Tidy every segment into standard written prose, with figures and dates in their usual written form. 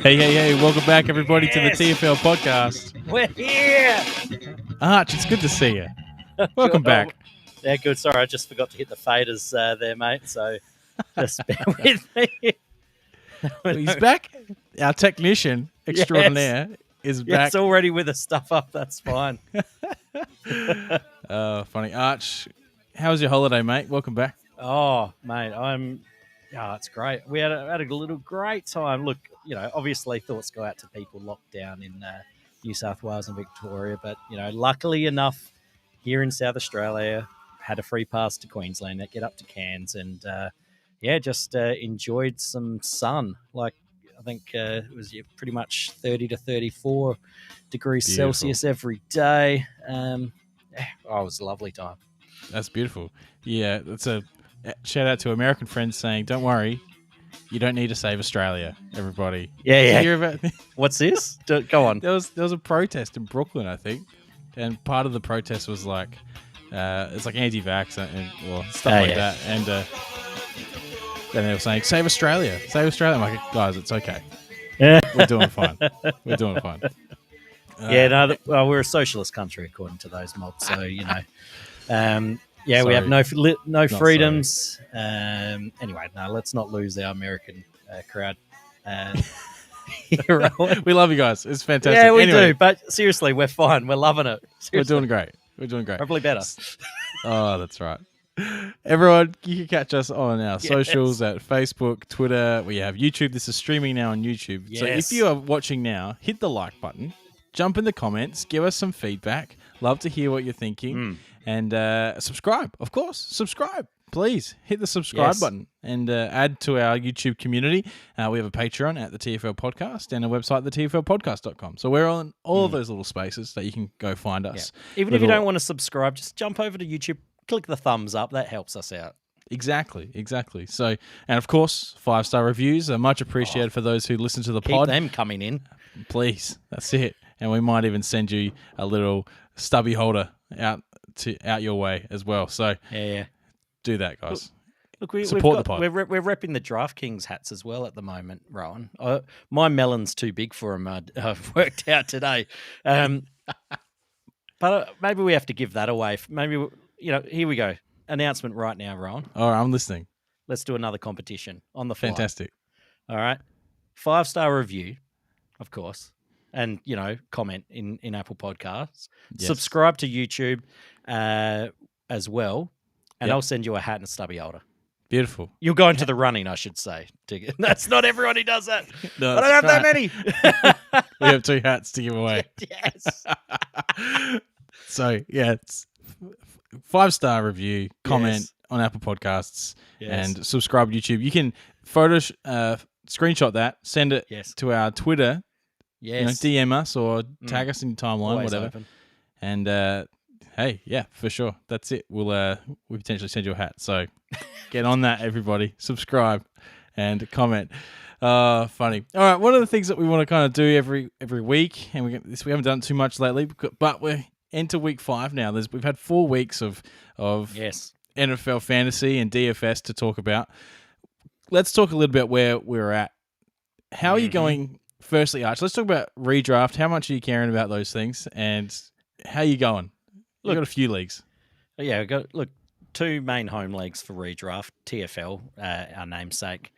Hey, welcome back, everybody, to the TFL podcast. We're here! Arch, it's good to see you. Welcome back. Yeah, good. Sorry, I just forgot to hit the faders there, mate, so just bear with me. He's back. Our technician extraordinaire is back. It's already with the stuff up, that's fine. Funny. Arch, how was your holiday, mate? Welcome back. Oh, mate, it's great. We had a little great time. Look, obviously thoughts go out to people locked down in New South Wales and Victoria, but, luckily enough, here in South Australia, had a free pass to Queensland, get up to Cairns, and, just enjoyed some sun. Like, I think it was pretty much 30 to 34 degrees Beautiful. Celsius every day. It was a lovely time. That's beautiful. Yeah, that's a shout out to American friends saying, don't worry, you don't need to save Australia, everybody. Yeah. Did you hear about What's this? Go on. There was a protest in Brooklyn, I think, and part of the protest was like, it's like anti-vax and stuff like that, and they were saying, save Australia. I'm like, guys, it's okay. We're doing fine. We're a socialist country according to those mobs, so we have no freedoms. Anyway, let's not lose our American crowd. We love you guys. It's fantastic. Yeah, we do. But seriously, we're fine. We're loving it. Seriously. We're doing great. Probably better. Oh, that's right. Everyone, you can catch us on our socials at Facebook, Twitter. We have YouTube. This is streaming now on YouTube. Yes. So if you are watching now, hit the like button. Jump in the comments. Give us some feedback. Love to hear what you're thinking. And subscribe, of course. Subscribe. Please hit the subscribe button and add to our YouTube community. We have a Patreon at the TFL Podcast and a website, thetflpodcast.com. So we're on all of those little spaces that you can go find us. Yeah. Even if you don't want to subscribe, just jump over to YouTube, click the thumbs up. That helps us out. Exactly. So, and of course, 5-star reviews are much appreciated for those who listen to the pod. Keep them coming in. Please. That's it. And we might even send you a little stubby holder out your way as well. So do that, guys. Look, support the pod. We're repping the DraftKings hats as well at the moment, Rowan. My melon's too big for them. I've worked out today, but maybe we have to give that away. Maybe here we go. Announcement right now, Rowan. All right, I'm listening. Let's do another competition on the fly. Fantastic. All right, 5-star review, of course. And, comment in Apple Podcasts. Yes. Subscribe to YouTube as well. And I'll send you a hat and a stubby holder. Beautiful. You'll go into the running, I should say. That's not everyone who does that. No, I don't have that many. We have 2 hats to give away. Yes. So, it's 5-star review, comment on Apple Podcasts, and subscribe to YouTube. You can screenshot that, send it to our Twitter. Yes. DM us or tag us in your timeline, always whatever. Open. And for sure. That's it. We'll potentially send you a hat. So get on that, everybody. Subscribe and comment. Funny. All right. One of the things that we want to kind of do every week, and we haven't done too much lately, but we're into week 5 now. We've had 4 weeks of NFL fantasy and DFS to talk about. Let's talk a little bit where we're at. How are you going? Firstly, Arch, let's talk about redraft. How much are you caring about those things, and how are you going? We've got a few leagues. Yeah, we've got 2 main home leagues for redraft. TFL, our namesake.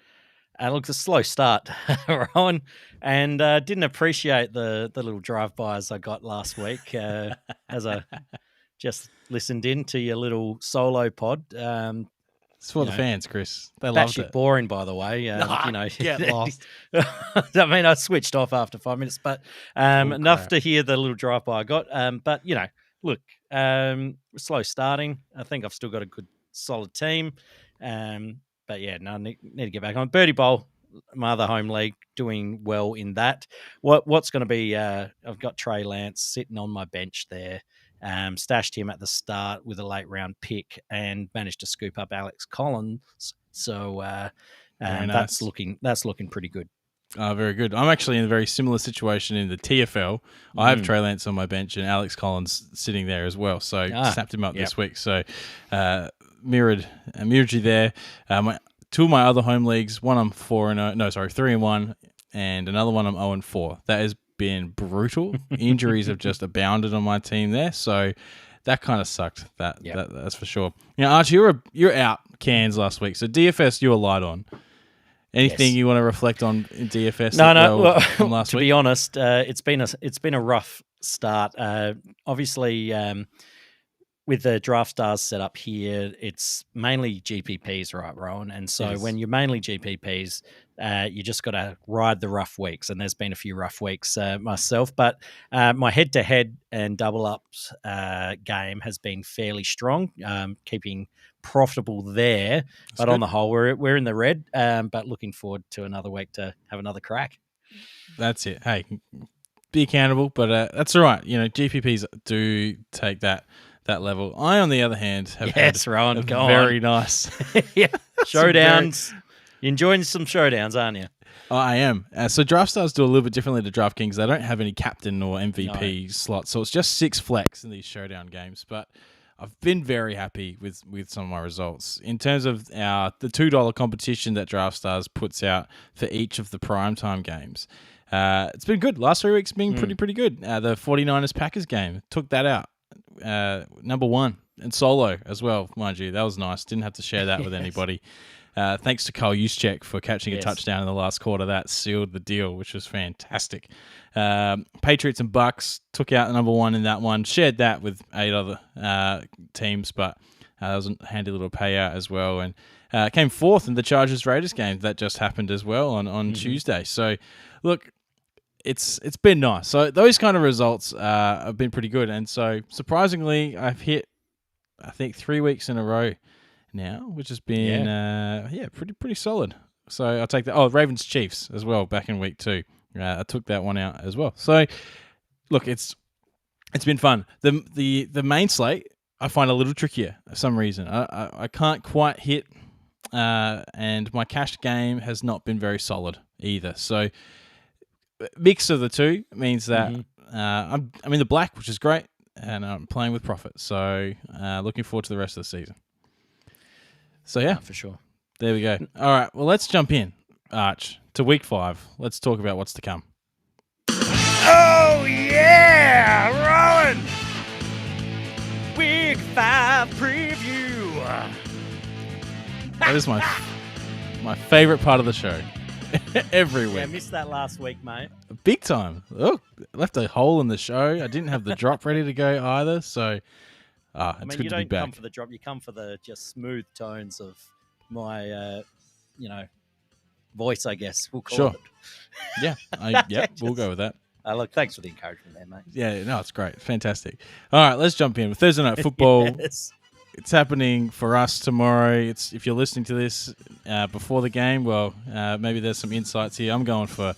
It's a slow start, Rowan, and didn't appreciate the little drive-bys I got last week as I just listened in to your little solo pod. It's for the fans, Chris. They loved it. Boring, by the way. Get lost. I mean, I switched off after 5 minutes, but enough to hear the little drive-by I got. But, slow starting. I think I've still got a good, solid team. But, need to get back on. Birdie Bowl, my other home league, doing well in that. What's going to be, I've got Trey Lance sitting on my bench there. Stashed him at the start with a late round pick and managed to scoop up Alex Collins. So that's looking pretty good. Very good. I'm actually in a very similar situation in the TFL. I have Trey Lance on my bench and Alex Collins sitting there as well. So snapped him up this week. So mirrored you there. 2 of my other home leagues. One I'm 3-1. and another one I'm 0-4. That has been brutal. Injuries have just abounded on my team there, so that kind of sucked. That's for sure. Archie, you're out cans last week, so DFS you were light on. Anything you want to reflect on in DFS? No. Last to week? be honest, it's been a rough start. Obviously, with the draft stars set up here, it's mainly GPPs, right, Rowan? And so when you're mainly GPPs, you just got to ride the rough weeks. And there's been a few rough weeks myself, but my head-to-head and double-ups game has been fairly strong, keeping profitable there. But on the whole, we're in the red, but looking forward to another week to have another crack. That's it. Hey, be accountable, but that's all right. GPPs do take that level. I, on the other hand, have had Rowan, a very nice showdowns. You're enjoying some showdowns, aren't you? Oh, I am. So draft stars do a little bit differently to DraftKings. They don't have any captain or MVP slots, so it's just 6 flex in these showdown games. But I've been very happy with some of my results in terms of the $2 competition that draft stars puts out for each of the primetime games. It's been good. Last 3 weeks been pretty good. The 49ers Packers game took that out. Number 1 and solo as well, mind you. That was nice. Didn't have to share that with anybody. Thanks to Kyle Juszczyk for catching a touchdown in the last quarter. That sealed the deal, which was fantastic. Patriots and Bucks took out the number 1 in that one. Shared that with 8 other teams, but that was a handy little payout as well. And came 4th in the Chargers-Raiders game. That just happened as well on Tuesday. So, look, it's been nice. So those kind of results have been pretty good. And so surprisingly, I've hit, I think, 3 weeks in a row now, which has been pretty solid. So I'll take that. Oh, Ravens Chiefs as well back in week 2. I took that one out as well. So look, it's been fun. The main slate I find a little trickier for some reason. I can't quite hit, and my cash game has not been very solid either. So mix of the two means that I'm in the black, which is great, and I'm playing with profit. So looking forward to the rest of the season. So yeah, for sure. There we go. All right, well, let's jump in, Arch, to week 5. Let's talk about what's to come. Oh yeah, Rowan! Week 5 preview. That is my favorite part of the show. Every week. Yeah, missed that last week, mate. Big time. Oh, left a hole in the show. I didn't have the drop ready to go either, so it's good to be back. You don't come for the drop. You come for the just smooth tones of my, voice, I guess. We'll call it. Yeah, we'll go with that. Look, thanks for the encouragement there, mate. Yeah, no, it's great. Fantastic. All right, let's jump in. Thursday Night Football. Yes. It's happening for us tomorrow. If you're listening to this before the game, well, maybe there's some insights here. I'm going for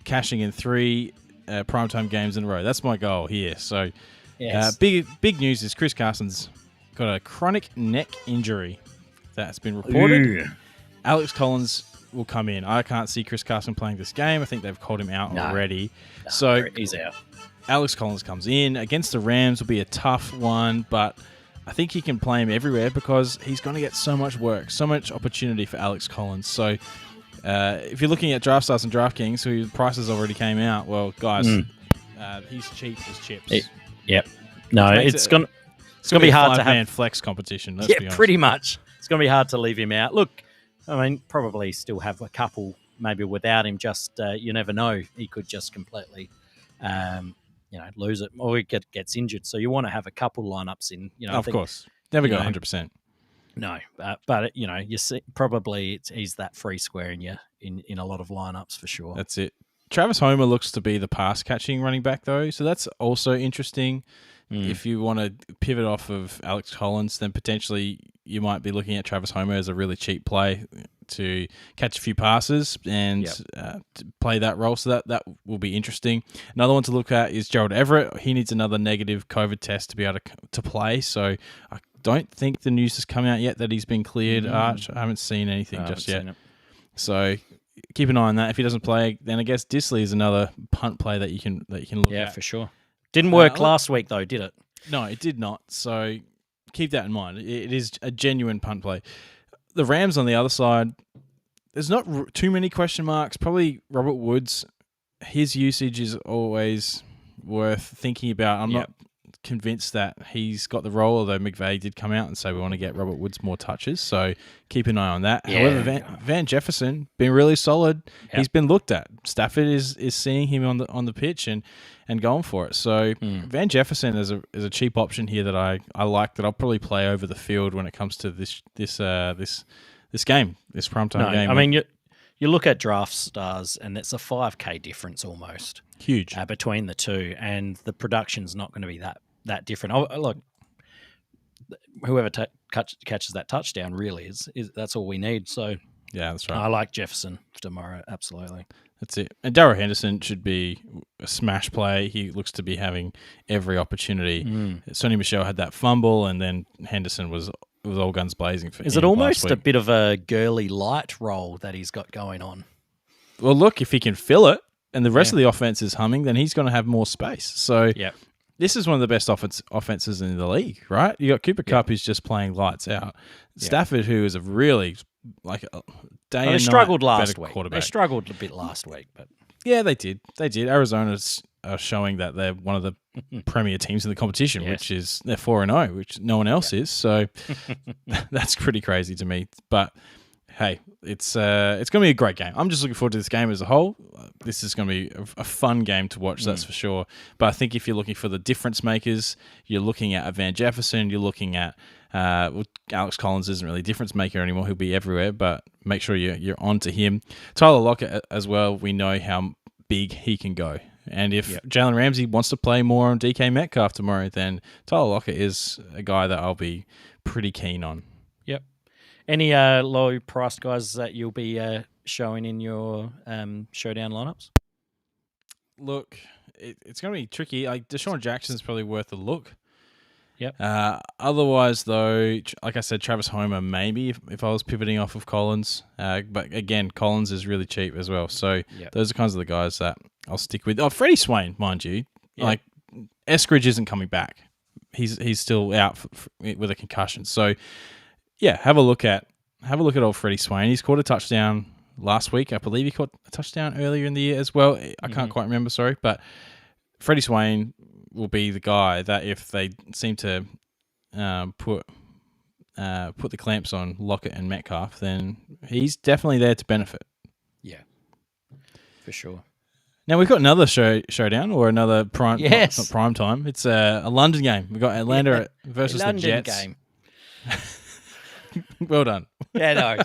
cashing in 3 primetime games in a row. That's my goal here. So, big news is Chris Carson's got a chronic neck injury that's been reported. Ooh. Alex Collins will come in. I can't see Chris Carson playing this game. I think they've called him out already. So he's out. Alex Collins comes in. Against the Rams will be a tough one, but I think you can play him everywhere because he's going to get so much work, so much opportunity for Alex Collins. So if you're looking at Draft Stars and DraftKings, whose prices already came out, well, guys, he's cheap as chips. Yep. No, it's going to be hard to have flex competition. Let's be honest. Pretty much. It's going to be hard to leave him out. Look, I mean, probably still have a couple maybe without him. Just you never know. He could just completely, lose it, or he gets injured. So you want to have a couple lineups in. Of course, never go 100%. No, but you see, probably he's that free square in a lot of lineups for sure. That's it. Travis Homer looks to be the pass catching running back though, so that's also interesting. If you want to pivot off of Alex Collins, then potentially you might be looking at Travis Homer as a really cheap play to catch a few passes and to play that role. So that will be interesting. Another one to look at is Gerald Everett. He needs another negative COVID test to be able to play. So I don't think the news has come out yet that he's been cleared. I haven't seen anything just yet. So keep an eye on that. If he doesn't play, then I guess Disley is another punt play that you can look at. Yeah, for sure. Didn't work last week, though, did it? No, it did not. So keep that in mind. It is a genuine punt play. The Rams on the other side, there's not too many question marks. Probably Robert Woods, his usage is always worth thinking about. I'm not convinced that he's got the role, although McVay did come out and say we want to get Robert Woods more touches, so keep an eye on that. Yeah. However, Van Jefferson been really solid. Yep. He's been looked at. Stafford is seeing him on the pitch and going for it. So Van Jefferson is a cheap option here that I like, that I'll probably play over the field when it comes to this game, this primetime game. I mean, you look at draft stars, and it's a 5K difference almost. Huge between the two, and the production's not going to be that different. Look, whoever catches that touchdown really is that's all we need. So yeah, that's right. I like Jefferson for tomorrow. Absolutely, that's it. And Daryl Henderson should be a smash play. He looks to be having every opportunity. Sonny Michel had that fumble, and then Henderson was all guns blazing for him. Is it almost a bit of a Gurley light role that he's got going on? Well, look, if he can fill it and the rest of the offense is humming, then he's going to have more space. So this is one of the best offenses in the league, right? You got Cooper Kupp, who's just playing lights out. Stafford, who is a really day and night they struggled last week. Quarterback. They struggled a bit last week, but yeah, they did. Arizona's showing that they're one of the premier teams in the competition, which is they're 4-0, which no one else is. So that's pretty crazy to me. But hey, it's going to be a great game. I'm just looking forward to this game as a whole. This is going to be a fun game to watch, that's for sure. But I think if you're looking for the difference makers, you're looking at a Van Jefferson, you're looking at Alex Collins isn't really a difference maker anymore. He'll be everywhere, but make sure you're on to him. Tyler Lockett as well, we know how big he can go. And if Jalen Ramsey wants to play more on DK Metcalf tomorrow, then Tyler Lockett is a guy that I'll be pretty keen on. Yep. Any low-priced guys that you'll be showing in your showdown lineups? Look, it's going to be tricky. Like Deshaun Jackson's probably worth a look. Yep. Otherwise, though, like I said, Travis Homer maybe if I was pivoting off of Collins. But again, Collins is really cheap as well. So those are kinds of the guys that I'll stick with. Oh, Freddy Swain, mind you. Yep. Like Eskridge isn't coming back. He's still out with a concussion. So yeah, have a look at old Freddy Swain. He's caught a touchdown last week. I believe he caught a touchdown earlier in the year as well. I can't quite remember, sorry. But Freddy Swain will be the guy that if they seem to put the clamps on Lockett and Metcalf, then he's definitely there to benefit. Yeah, for sure. Now we've got another showdown or another prime. Yes, not prime time. It's a London game. We've got Atlanta versus the Jets. London game. Well done. Yeah, no.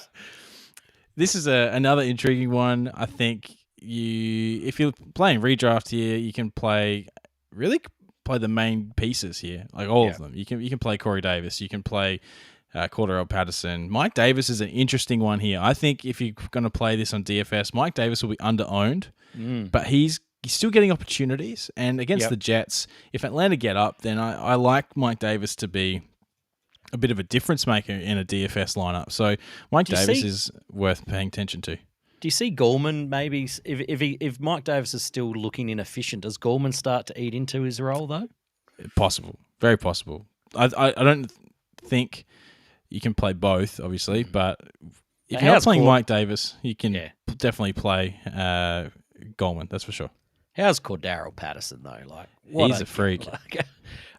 This is another intriguing one. I think if you're playing redraft here, you can play the main pieces here, like all of them. You can play Corey Davis. You can play Gerald Patterson. Mike Davis is an interesting one here. I think if you're going to play this on DFS, Mike Davis will be under-owned, but he's still getting opportunities. And against the Jets, if Atlanta get up, then I like Mike Davis to be a bit of a difference maker in a DFS lineup. So Mike Davis is worth paying attention to. Do you see Gorman maybe, if Mike Davis is still looking inefficient, does Gorman start to eat into his role though? Possible. Very possible. I don't think you can play both, obviously, but if you're not playing Mike Davis, you can definitely play Gorman, that's for sure. How's Daryl Patterson though? Like, he's a freak.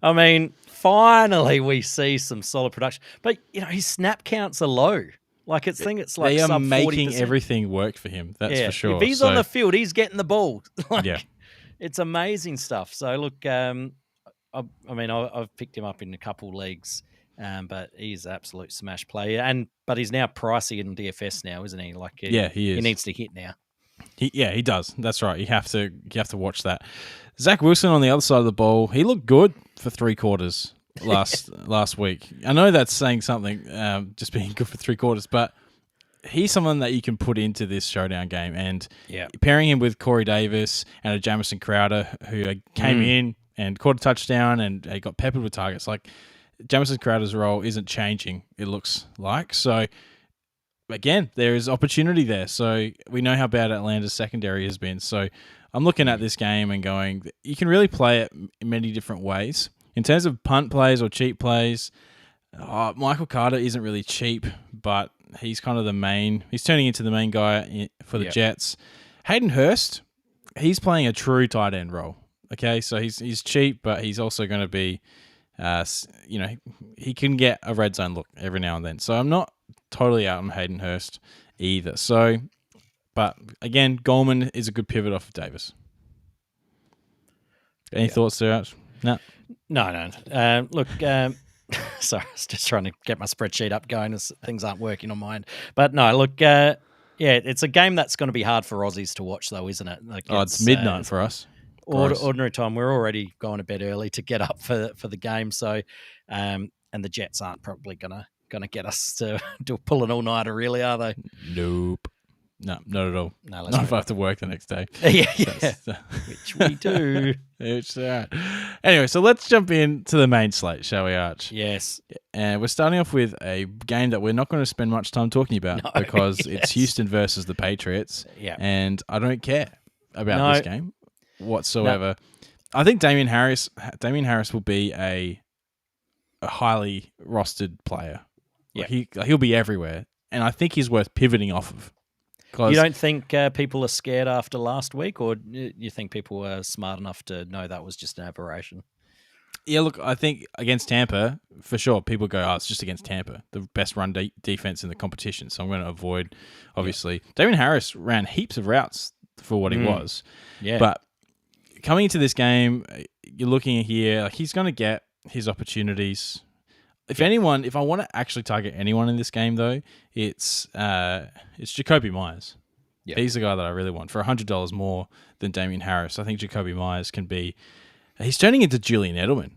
I mean, finally we see some solid production, but his snap counts are low. Like it's like they are making 40%. Everything work for him. That's for sure. If he's on the field, he's getting the ball. It's amazing stuff. So look, I've picked him up in a couple leagues, but he's an absolute smash player. But he's now pricey in DFS now, isn't he? Like he is. He needs to hit now. He does. That's right. You have to watch that. Zach Wilson on the other side of the ball, he looked good for 3 quarters last week. I know that's saying something, just being good for 3 quarters, but he's someone that you can put into this showdown game. And pairing him with Corey Davis and a Jamison Crowder, who came in and caught a touchdown and he got peppered with targets. Like Jamison Crowder's role isn't changing, it looks like. So again, there is opportunity there. So we know how bad Atlanta's secondary has been. So I'm looking at this game and going, you can really play it in many different ways. In terms of punt plays or cheap plays, Michael Carter isn't really cheap, but he's kind of the main. He's turning into the main guy for the Jets. Hayden Hurst, he's playing a true tight end role. Okay, so he's cheap, but he's also going to be, he can get a red zone look every now and then. So I'm not totally out on Hayden Hurst either. So, but again, Goldman is a good pivot off of Davis. Any thoughts there? No. Look, sorry, I was just trying to get my spreadsheet up going as things aren't working on mine. But no, look, it's a game that's going to be hard for Aussies to watch, though, isn't it? Like, it's midnight for us. Ordinary time. We're already going to bed early to get up for the game. So, and the Jets aren't probably gonna get us to pull an all-nighter, really, are they? Nope. No, not at all. No, not if I have to work the next day. Yeah. Which we do. It's all right. Anyway, so let's jump into the main slate, shall we, Arch? Yes. And we're starting off with a game that we're not going to spend much time talking about because it's Houston versus the Patriots. Yeah. And I don't care about this game whatsoever. No. I think Damian Harris will be a highly rostered player. Yeah. He'll be everywhere. And I think he's worth pivoting off of. You don't think people are scared after last week, or you think people were smart enough to know that was just an aberration? Yeah, look, I think against Tampa, for sure, people go, it's just against Tampa, the best run defense in the competition. So I'm going to avoid, obviously. Yeah. Damian Harris ran heaps of routes for what he was. Yeah. But coming into this game, you're looking here, like he's going to get his opportunities. If I want to actually target anyone in this game, though, it's Jacoby Myers. Yep. He's the guy that I really want for $100 more than Damian Harris. I think Jacoby Myers can be. He's turning into Julian Edelman.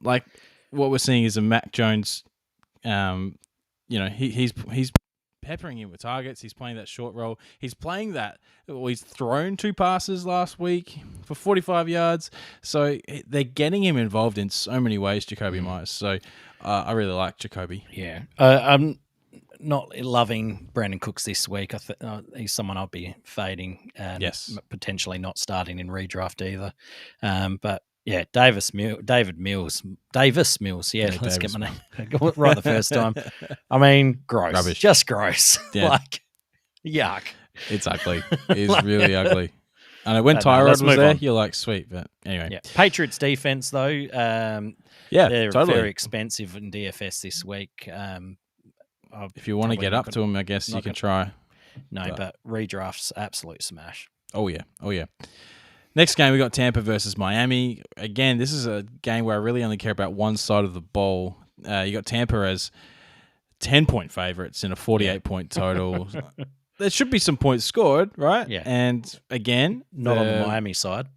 Like what we're seeing is a Mac Jones. He's peppering him with targets. He's playing that short role. He's playing that. He's thrown 2 passes last week for 45 yards. So they're getting him involved in so many ways, Jacoby Myers. So I really like Jacoby. Yeah. I'm not loving Brandon Cooks this week. He's someone I'll be fading. Potentially not starting in redraft either. But yeah, Davis Mills. Yeah, let's get my name right the first time. I mean, gross. Rubbish. Just gross. Yeah. Like, yuck. It's ugly. It's really ugly. And when Tyrod was there, you're like, sweet. But anyway. Yeah. Patriots defense, though. They're very expensive in DFS this week. If you want to get up to them, I guess you can try. No, but redraft's absolute smash. Oh, yeah. Next game, we got Tampa versus Miami. Again, this is a game where I really only care about one side of the ball. You got Tampa as 10-point favorites in a 48-point total. There should be some points scored, right? Yeah. And again, not on the Miami side.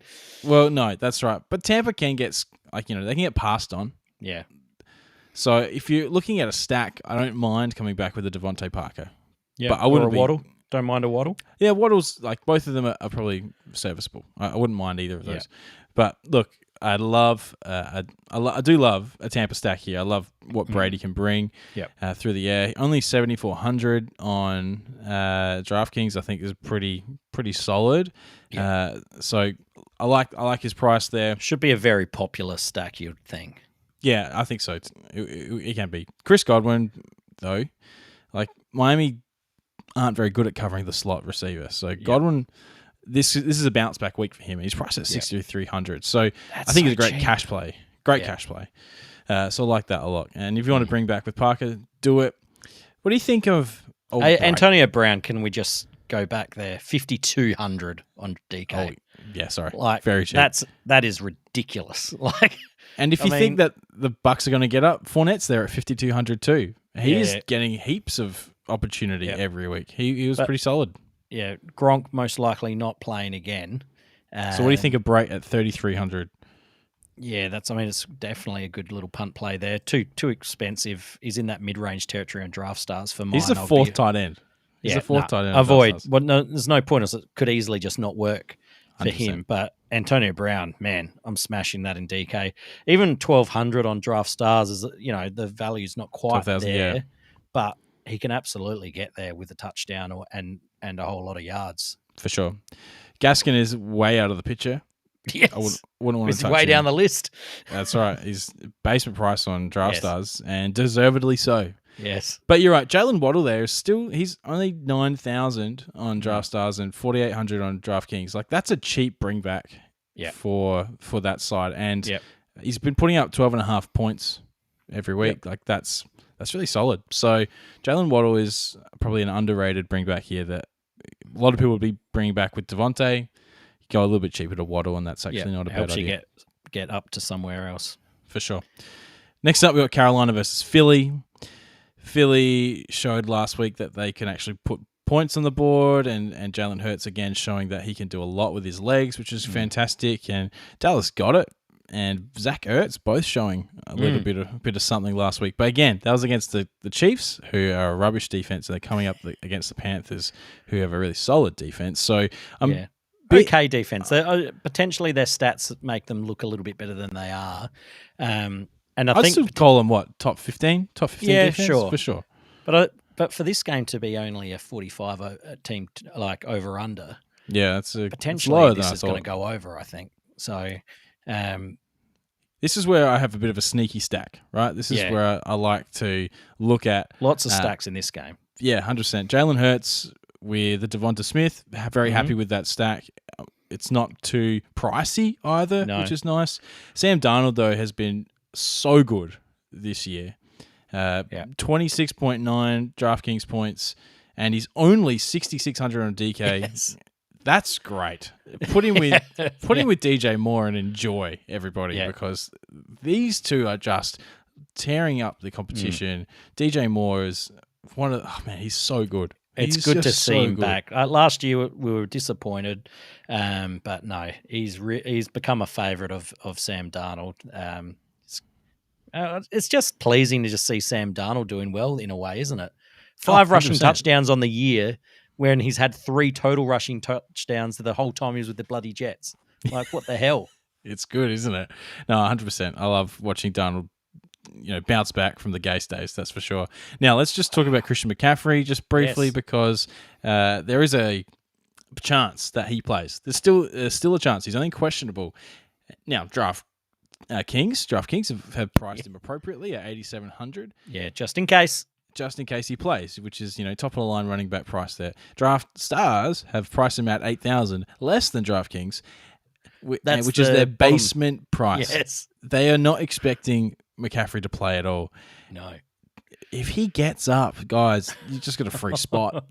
Well, no, that's right. But Tampa can get, they can get passed on. Yeah. So if you're looking at a stack, I don't mind coming back with a Devontae Parker. Yeah. But I wouldn't Waddle. Don't mind a Waddle. Yeah, Waddle's both of them are probably serviceable. I wouldn't mind either of those. But look, I do love a Tampa stack here. I love what Brady can bring through the air. Only 7,400 on DraftKings, I think, is pretty solid. Yeah. So I like his price there. Should be a very popular stack, you'd think. Yeah, I think so. It can be. Chris Godwin, though, Miami aren't very good at covering the slot receiver. So Godwin, this is a bounce back week for him. He's priced at 6,300. So I think it's a great cash play. Cash play. So I like that a lot. And if you want to bring back with Parker, do it. What do you think of Antonio Brown? Can we just go back there? 5,200 on DK. Oh, yeah, sorry. Very cheap. That is ridiculous. And if you think that the Bucks are going to get up, Fournette's there at 5,200 too. He's getting heaps of opportunity every week. He was pretty solid. Yeah, Gronk most likely not playing again. So what do you think of Bright at 3,300? Yeah, it's definitely a good little punt play there. Too expensive. He's in that mid-range territory on draft stars for mine. He's the fourth tight end. He's the fourth tight end. Avoid. Well, no, there's no point. It could easily just not work for 100%. Him. But Antonio Brown, man, I'm smashing that in DK. Even 1,200 on draft stars is, the value's not quite there, but he can absolutely get there with a touchdown and a whole lot of yards. For sure. Gaskin is way out of the picture. Yes. I wouldn't want to touch him. He's way down the list. That's right. He's basement price on draft stars, and deservedly so. Yes. But you're right. Jalen Waddle there is still, he's only 9,000 on DraftStars and 4,800 on DraftKings. Like, that's a cheap bring back for that side. And he's been putting up 12.5 points every week. Like, that's really solid. So Jalen Waddle is probably an underrated bring back here that a lot of people would be bringing back with Devontae. Go a little bit cheaper to Waddle, and that's actually not a bad idea. Helps you get up to somewhere else. For sure. Next up, we got Carolina versus Philly. Philly showed last week that they can actually put points on the board, and Jalen Hurts again showing that he can do a lot with his legs, which is fantastic. And Dallas got it, and Zach Ertz both showing a little bit of something last week. But again, that was against the Chiefs, who are a rubbish defense, and they're coming up against the Panthers, who have a really solid defense. So okay defense. Potentially their stats make them look a little bit better than they are. And I think still call them top 15 defense? For sure. But for this game to be only a 45 team like over under, that's potentially this is going to go over, I think. So this is where I have a bit of a sneaky stack, right? This is where I like to look at lots of stacks in this game. Yeah, 100%. Jalen Hurts with the Devonta Smith, very happy with that stack. It's not too pricey either, which is nice. Sam Darnold, though, has been so good this year. 26.9 DraftKings points, and he's only 6,600 on DK. Yes. That's great. Put him with DJ Moore and enjoy, everybody, because these two are just tearing up the competition. DJ Moore is he's so good. It's good to see him back. Last year we were disappointed, but no, he's become a favourite of Sam Darnold. It's just pleasing to just see Sam Darnold doing well in a way, isn't it? 5 rushing touchdowns on the year, when he's had 3 total rushing touchdowns the whole time he was with the bloody Jets. Like, what the hell? It's good, isn't it? No, 100%. I love watching Darnold bounce back from the Gase days, that's for sure. Now, let's just talk about Christian McCaffrey just briefly because there is a chance that he plays. There's still a chance. He's only questionable. Now, DraftKings have priced him appropriately at 8,700. Yeah, just in case. Just in case he plays, which is, top of the line running back price there. DraftStars have priced him at 8,000, less than DraftKings, which is their basement price. Yes. They are not expecting McCaffrey to play at all. No. If he gets up, guys, you just got a free spot.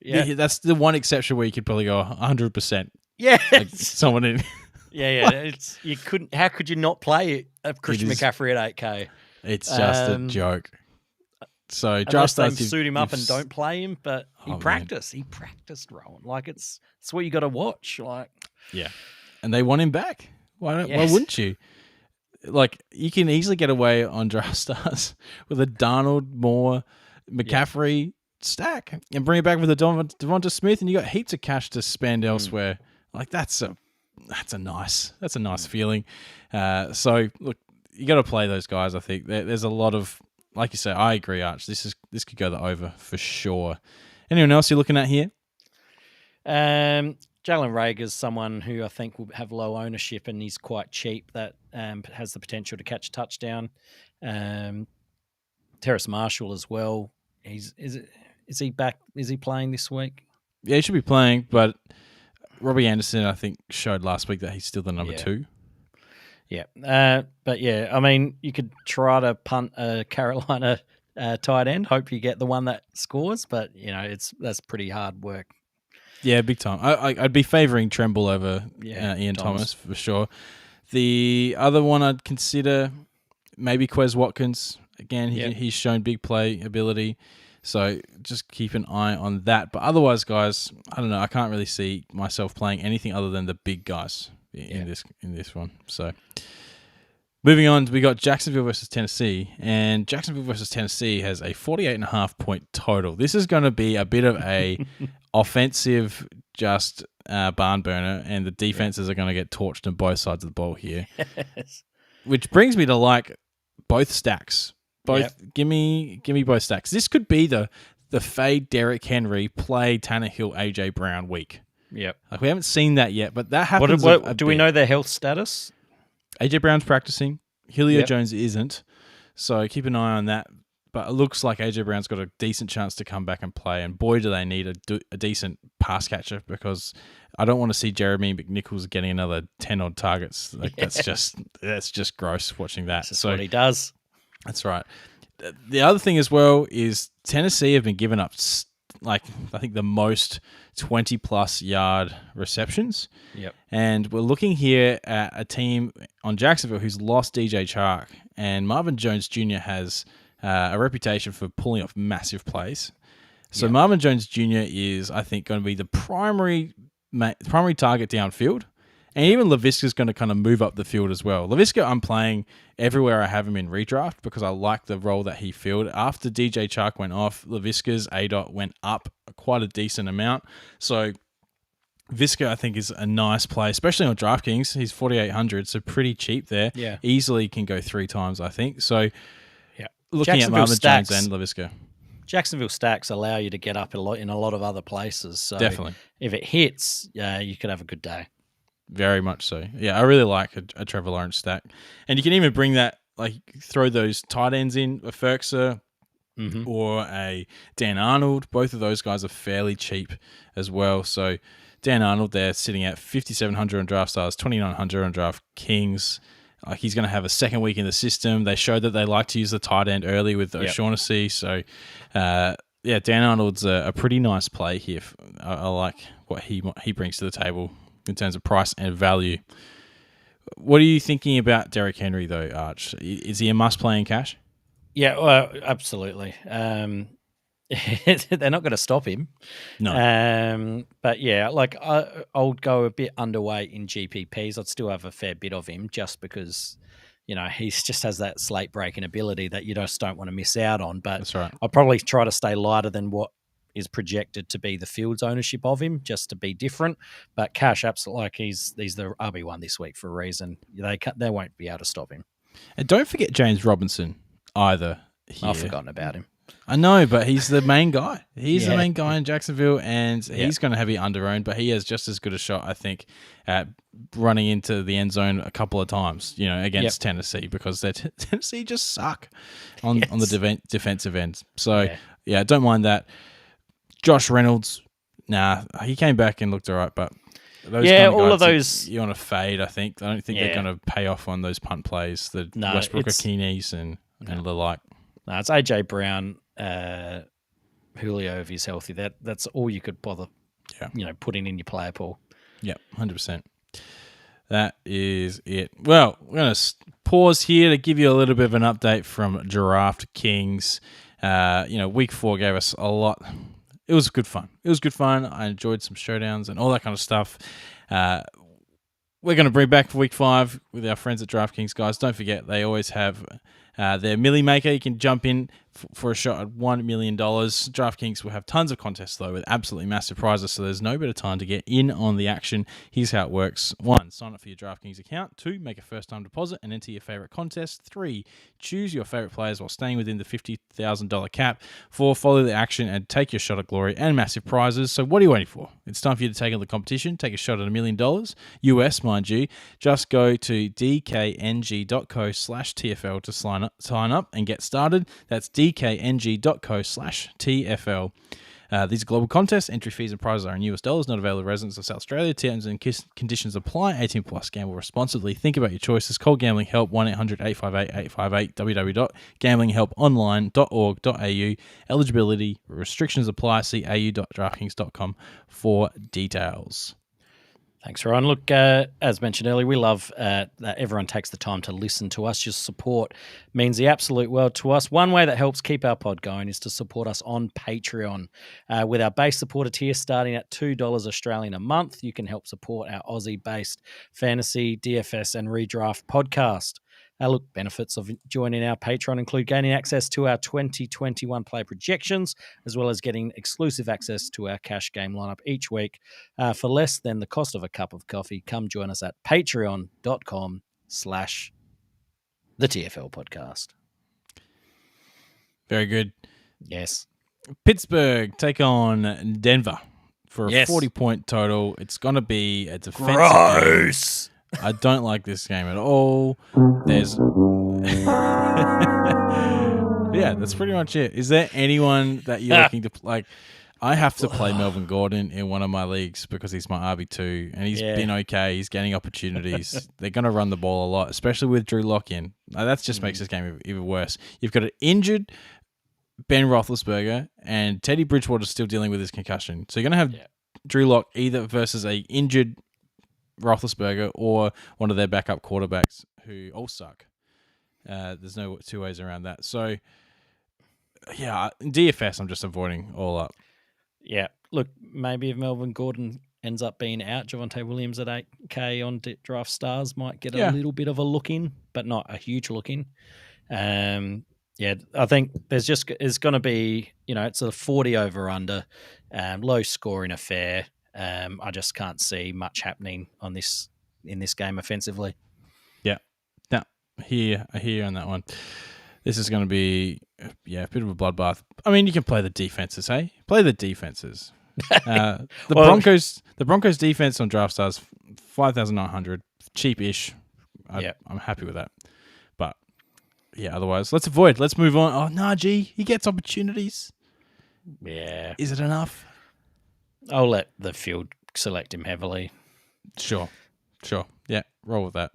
That's the one exception where you could probably go 100%. Yeah. Like someone in. You couldn't. How could you not play Christian McCaffrey at 8K? It's just a joke. So just suit him up and don't play him, but he practiced. He practiced, Rowan. Like it's what you got to watch. Like and they want him back. Why wouldn't you? Like, you can easily get away on DraftStars with a Darnold, Moore, McCaffrey stack and bring it back with a Devonta Smith, and you got heaps of cash to spend elsewhere. Like, that's a nice feeling. So look, you got to play those guys. I think there's a lot of, like you say, I agree, Arch. This could go the over for sure. Anyone else you're looking at here? Jalen Reagor's someone who I think will have low ownership, and he's quite cheap. That has the potential to catch a touchdown. Terrace Marshall as well. Is he back? Is he playing this week? Yeah, he should be playing, but Robbie Anderson, I think, showed last week that he's still the number 2. Yeah. But yeah, I mean, you could try to punt a Carolina tight end. Hope you get the one that scores, but that's pretty hard work. Yeah, big time. I'd be favouring Tremble over Ian Thomas for sure. The other one I'd consider maybe Quez Watkins. Again, he's shown big play ability, so just keep an eye on that. But otherwise, guys, I don't know. I can't really see myself playing anything other than the big guys in this one. So moving on, we got Jacksonville versus Tennessee, and Jacksonville versus Tennessee has a 48.5 point total. This is going to be a bit of a offensive barn burner, and the defenses are going to get torched on both sides of the ball here. Yes. Which brings me to like both stacks. Give me both stacks. This could be the fade Derrick Henry play Tannehill AJ Brown week. Yep. Like, we haven't seen that yet, but that happens. Do we know their health status? AJ Brown's practicing. Julio Jones isn't. So keep an eye on that But it looks like AJ Brown's got a decent chance to come back and play. And boy, do they need a decent pass catcher, because I don't want to see Jeremy McNichols getting another 10-odd targets. Like that's just gross watching that. That's what he does. That's right. The other thing as well is Tennessee have been giving up, like, I think the most 20-plus yard receptions. Yep. And we're looking here at a team on Jacksonville who's lost DJ Chark, and Marvin Jones Jr. has a reputation for pulling off massive plays. So Marvin Jones Jr. is, I think, going to be the primary target downfield. And even Laviska's going to kind of move up the field as well. Laviska, I'm playing everywhere I have him in redraft because I like the role that he filled. After DJ Chark went off, Laviska's ADOT went up quite a decent amount. So Viska, I think, is a nice play, especially on DraftKings. He's 4,800, so pretty cheap there. Yeah. Easily can go 3 times, I think. So looking at Marvin Jones and Laviska. Jacksonville stacks allow you to get up in a lot of other places. So definitely. If it hits, you could have a good day. Very much so. Yeah, I really like a Trevor Lawrence stack. And you can even bring that, like, throw those tight ends in, a Ferkser or a Dan Arnold. Both of those guys are fairly cheap as well. So Dan Arnold, they're sitting at 5,700 on DraftStars, 2,900 on DraftKings. He's going to have a second week in the system. They showed that they like to use the tight end early with O'Shaughnessy. So, Dan Arnold's a pretty nice play here. I like what he brings to the table in terms of price and value. What are you thinking about Derrick Henry, though, Arch? Is he a must-play in cash? Yeah, well, absolutely. They're not going to stop him. No. But yeah, like I'll go a bit underweight in GPPs. I'd still have a fair bit of him just because, he just has that slate breaking ability that you just don't want to miss out on. But that's right. I'll probably try to stay lighter than what is projected to be the field's ownership of him, just to be different. But cash, absolutely, like he's the RB1 this week for a reason. They won't be able to stop him. And don't forget James Robinson either. Here. I've forgotten about him. I know, but he's the main guy. He's the main guy in Jacksonville, and he's going to have it under-owned, but he has just as good a shot, I think, at running into the end zone a couple of times, against Tennessee, because Tennessee just suck on the defensive end. So, don't mind that. Josh Reynolds, he came back and looked all right, but those kind of all guys of those you want to fade, I think. I don't think they're going to pay off on those punt plays, the Westbrook Akinis and the like. No, it's AJ Brown, Julio if he's healthy. That's all you could bother, putting in your player pool. Yep, 100%. That is it. Well, we're going to pause here to give you a little bit of an update from DraftKings. Week 4 gave us a lot. It was good fun. I enjoyed some showdowns and all that kind of stuff. We're going to bring back for week 5 with our friends at DraftKings, guys. Don't forget, they always have their Millie Maker. You can jump in for a shot at $1 million. DraftKings will have tons of contests, though, with absolutely massive prizes, so there's no better time to get in on the action. Here's how it works. 1, sign up for your DraftKings account. 2, make a first-time deposit and enter your favorite contest. 3, choose your favorite players while staying within the $50,000 cap. 4, follow the action and take your shot at glory and massive prizes. So what are you waiting for? It's time for you to take on the competition. Take a shot at $1 million, US, mind you. Just go to dkng.co/TFL to sign up and get started. That's dkng.co/TFL. These are global contests. Entry fees and prizes are in US dollars, not available to residents of South Australia. Terms and conditions apply. 18 plus. Gamble responsibly. Think about your choices. Call Gambling Help 1-800-858-858. www.gamblinghelponline.org.au. Eligibility restrictions apply. See au.draftkings.com for details. Thanks, Rowan. Look, as mentioned earlier, we love that everyone takes the time to listen to us. Your support means the absolute world to us. One way that helps keep our pod going is to support us on Patreon. With our base supporter tier starting at $2 Australian a month, you can help support our Aussie-based fantasy, DFS and Redraft podcast. Benefits of joining our Patreon include gaining access to our 2021 play projections, as well as getting exclusive access to our cash game lineup each week. For less than the cost of a cup of coffee, come join us at patreon.com/the TFL podcast. Very good. Yes. Pittsburgh take on Denver for a 40-point total. It's going to be a defensive Gross. game. I don't like this game at all. There's yeah, that's pretty much it. Is there anyone that you're looking to like? I have to play Melvin Gordon in one of my leagues because he's my RB2 and he's been okay. He's getting opportunities. They're going to run the ball a lot, especially with Drew Lock in. That just makes this game even worse. You've got an injured Ben Roethlisberger and Teddy Bridgewater still dealing with his concussion. So you're going to have Drew Lock either versus a injured Roethlisberger or one of their backup quarterbacks who all suck. There's no two ways around that. So, yeah, in DFS, I'm just avoiding all up. Yeah, look, maybe if Melvin Gordon ends up being out, Javonte Williams at 8K on Draft Stars might get a little bit of a look in, but not a huge look in. I think it's going to be, it's a 40 over under, low scoring affair. I just can't see much happening in this game offensively. Yeah, no, I hear you on that one. This is going to be, a bit of a bloodbath. I mean, you can play the defenses, hey? Play the defenses. The Broncos defense on Draft Stars, 5,900, cheap-ish. I'm happy with that. But, otherwise, let's avoid. Let's move on. Oh, Najee, he gets opportunities. Yeah. Is it enough? I'll let the field select him heavily. Sure. Yeah, roll with that.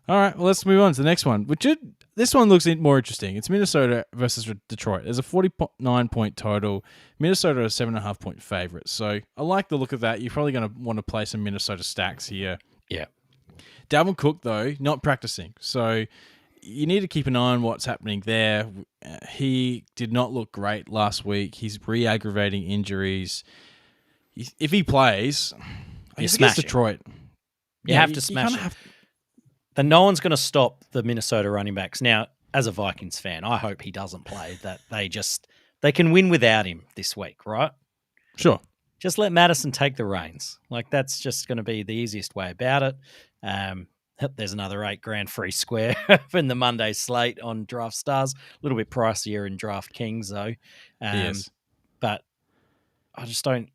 All right, well, let's move on to the next one. This one looks more interesting. It's Minnesota versus Detroit. There's a 49-point total. Minnesota are a 7.5-point favorite. So I like the look of that. You're probably going to want to play some Minnesota stacks here. Yeah. Dalvin Cook, though, not practicing. So you need to keep an eye on what's happening there. He did not look great last week. He's re-aggravating injuries. If he plays, against Detroit. You have to smash it. Then no one's going to stop the Minnesota running backs. Now, as a Vikings fan, I hope he doesn't play. That they can win without him this week, right? Sure. Just let Madison take the reins. Like, that's just going to be the easiest way about it. There's another $8,000 free square in the Monday slate on Draft Stars. A little bit pricier in DraftKings, though. Yes. But I don't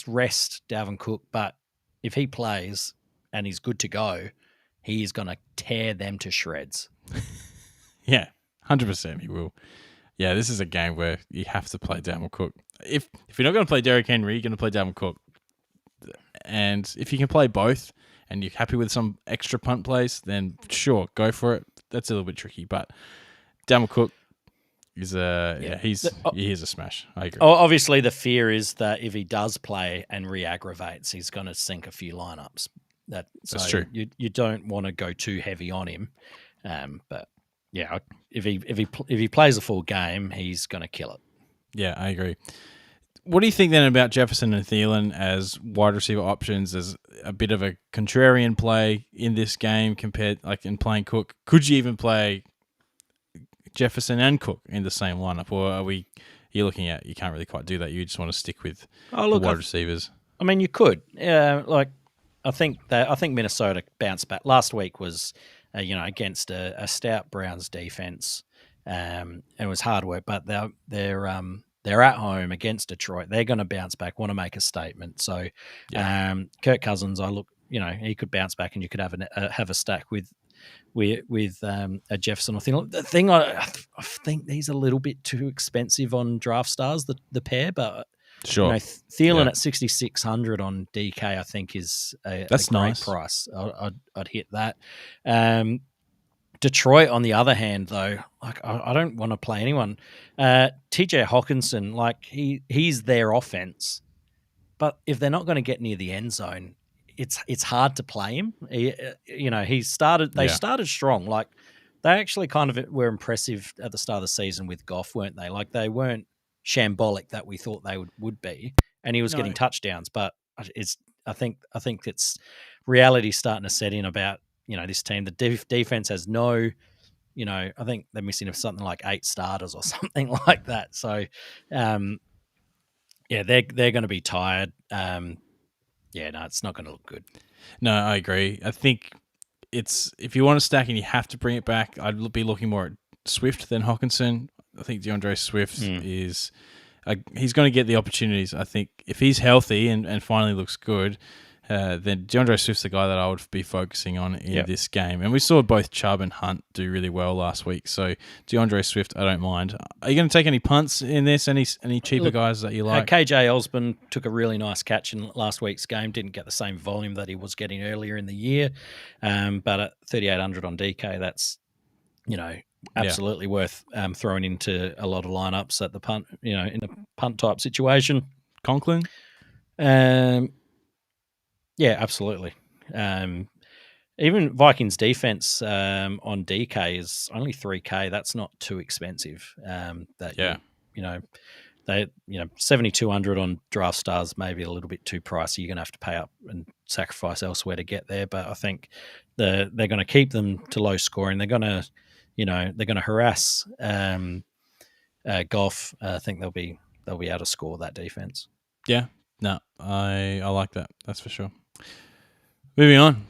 rest Dalvin Cook. But if he plays and he's good to go, he is going to tear them to shreds. Yeah, 100% he will. Yeah, this is a game where you have to play Dalvin Cook. If you're not going to play Derrick Henry, you're going to play Dalvin Cook. And if you can play both and you're happy with some extra punt plays, then sure, go for it. That's a little bit tricky, but Dalvin Cook is he is a smash. I agree. Obviously, the fear is that if he does play and re-aggravates, he's going to sink a few lineups. That's true. You don't want to go too heavy on him, but yeah, if he plays a full game, he's going to kill it. Yeah, I agree. What do you think then about Jefferson and Thielen as wide receiver options as a bit of a contrarian play in this game compared in playing Cook? Could you even play Jefferson and Cook in the same lineup, or you're looking at you can't really quite do that? You just want to stick with the wide receivers. I mean, you could. I think Minnesota bounced back. Last week was, against a stout Browns defense. It was hard work, but they're at home against Detroit. They're going to bounce back. Want to make a statement. So, Kirk Cousins, he could bounce back, and you could have a stack with a Jefferson or Thielen. The thing I think he's a little bit too expensive on Draft Stars, the pair, but. Sure. Thielen at 6,600 on DK, I think is a great nice price. I'd hit that. Detroit, on the other hand, though, I don't want to play anyone. TJ Hawkinson, he's their offense, but if they're not going to get near the end zone, it's hard to play him. They started strong. They actually kind of were impressive at the start of the season with Goff, weren't they? They weren't shambolic that we thought they would be, and he was getting touchdowns. But I think it's reality starting to set in about this team. The defense has no, I think they're missing something like 8 starters or something like that. So, they're going to be tired. It's not going to look good. No, I agree. I think if you want to stack and you have to bring it back, I'd be looking more at Swift than Hawkinson. I think DeAndre Swift he's going to get the opportunities. I think if he's healthy and finally looks good, then DeAndre Swift's the guy that I would be focusing on in this game. And we saw both Chubb and Hunt do really well last week. So DeAndre Swift, I don't mind. Are you going to take any punts in this? Any cheaper guys that you like? KJ Osborne took a really nice catch in last week's game. Didn't get the same volume that he was getting earlier in the year. But at 3,800 on DK, that's, absolutely worth throwing into a lot of lineups at the punt, in a punt type situation. Conklin? Yeah, absolutely. Even Vikings defense on DK is only 3K. That's not too expensive. They 7,200 on Draft Stars, maybe a little bit too pricey. You're going to have to pay up and sacrifice elsewhere to get there. But I think they're going to keep them to low scoring. They're going to harass Goff. I think they'll be able to score that defense. Yeah, no, I like that. That's for sure. Moving on,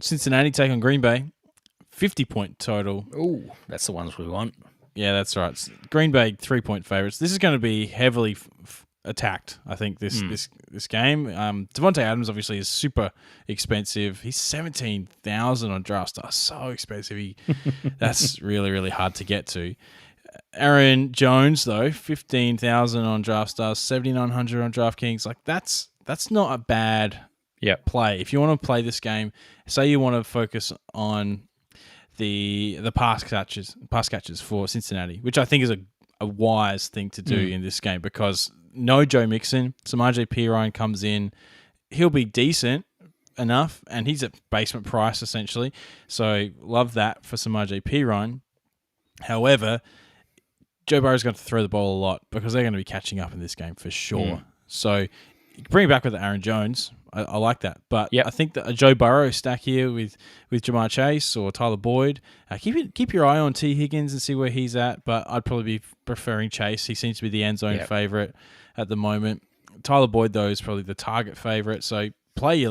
Cincinnati take on Green Bay, 50-point total. Oh, that's the ones we want. Yeah, that's right. Green Bay 3-point favorites. This is going to be heavily attacked. I think this game. Devontae Adams obviously is super expensive. He's 17,000 on Draft Stars. So expensive. That's really, really hard to get to. Aaron Jones though, 15,000 on Draft Stars, 7,900 on DraftKings. Like that's not a bad play. If you want to play this game, say you want to focus on the pass catches for Cincinnati, which I think is a wise thing to do in this game, because no Joe Mixon, Samaje Perine comes in, he'll be decent enough, and he's at basement price essentially. So love that for Samaje Perine. However, Joe Burrow's going to throw the ball a lot because they're going to be catching up in this game for sure. So bring it back with Aaron Jones. I like that. But I think that a Joe Burrow stack here with Jamar Chase or Tyler Boyd, keep your eye on T. Higgins and see where he's at. But I'd probably be preferring Chase. He seems to be the end zone favorite at the moment. Tyler Boyd, though, is probably the target favorite. So play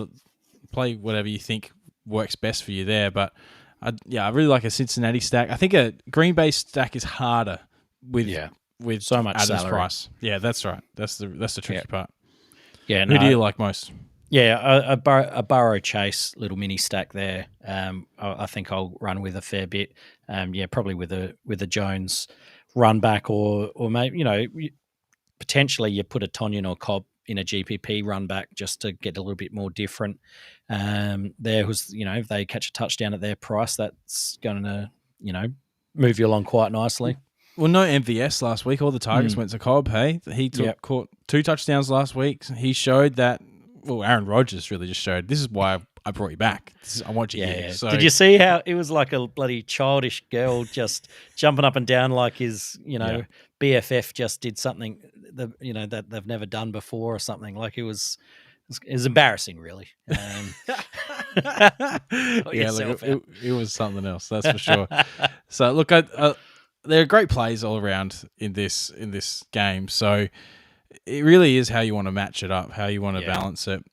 whatever you think works best for you there. But I really like a Cincinnati stack. I think a Green Bay stack is harder with so much Adams salary. price. Yeah, that's right. That's the tricky part. Yeah, who do you like most? Yeah, a Burrow Chase little mini stack there. I think I'll run with a fair bit. Probably with a Jones run back, or maybe potentially you put a Tonyan or Cobb in a GPP run back just to get a little bit more different. There was if they catch a touchdown at their price, that's going to move you along quite nicely. Well, no MVS last week. All the targets went to Cobb. Hey, he caught 2 touchdowns last week. He showed that. Well, Aaron Rodgers really just showed. This is why I brought you back. I want you here. So, did you see how it was like a bloody childish girl just jumping up and down like his BFF just did something that they've never done before or something? Like it was embarrassing, really. It was something else. That's for sure. So look, there are great plays all around in this game. So it really is how you want to match it up, how you want to balance it.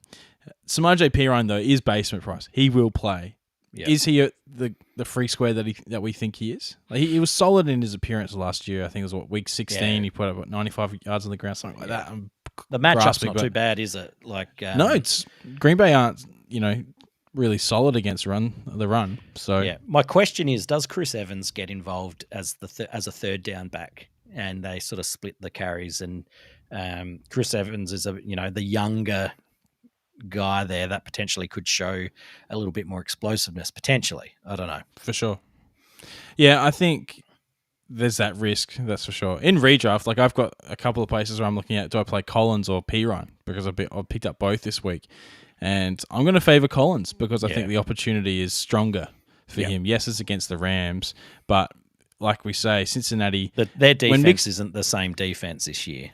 Samaje Perine, though, is basement price. He will play. Yep. Is he the free square that we think he is? Like he was solid in his appearance last year. I think it was week 16. He put up 95 yards on the ground, something like that. The matchup's not too bad, is it? Like no, it's Green Bay aren't really solid against the run. So my question is, does Chris Evans get involved as as a third down back, and they sort of split the carries? And Chris Evans is the younger guy there that potentially could show a little bit more explosiveness potentially. I don't know. For sure. Yeah, I think there's that risk, that's for sure. In redraft, like I've got a couple of places where I'm looking at, do I play Collins or Perine? Because I've picked up both this week. And I'm going to favor Collins because I think the opportunity is stronger for him. Yes, it's against the Rams, but like we say, Cincinnati... Their defense isn't the same defense this year.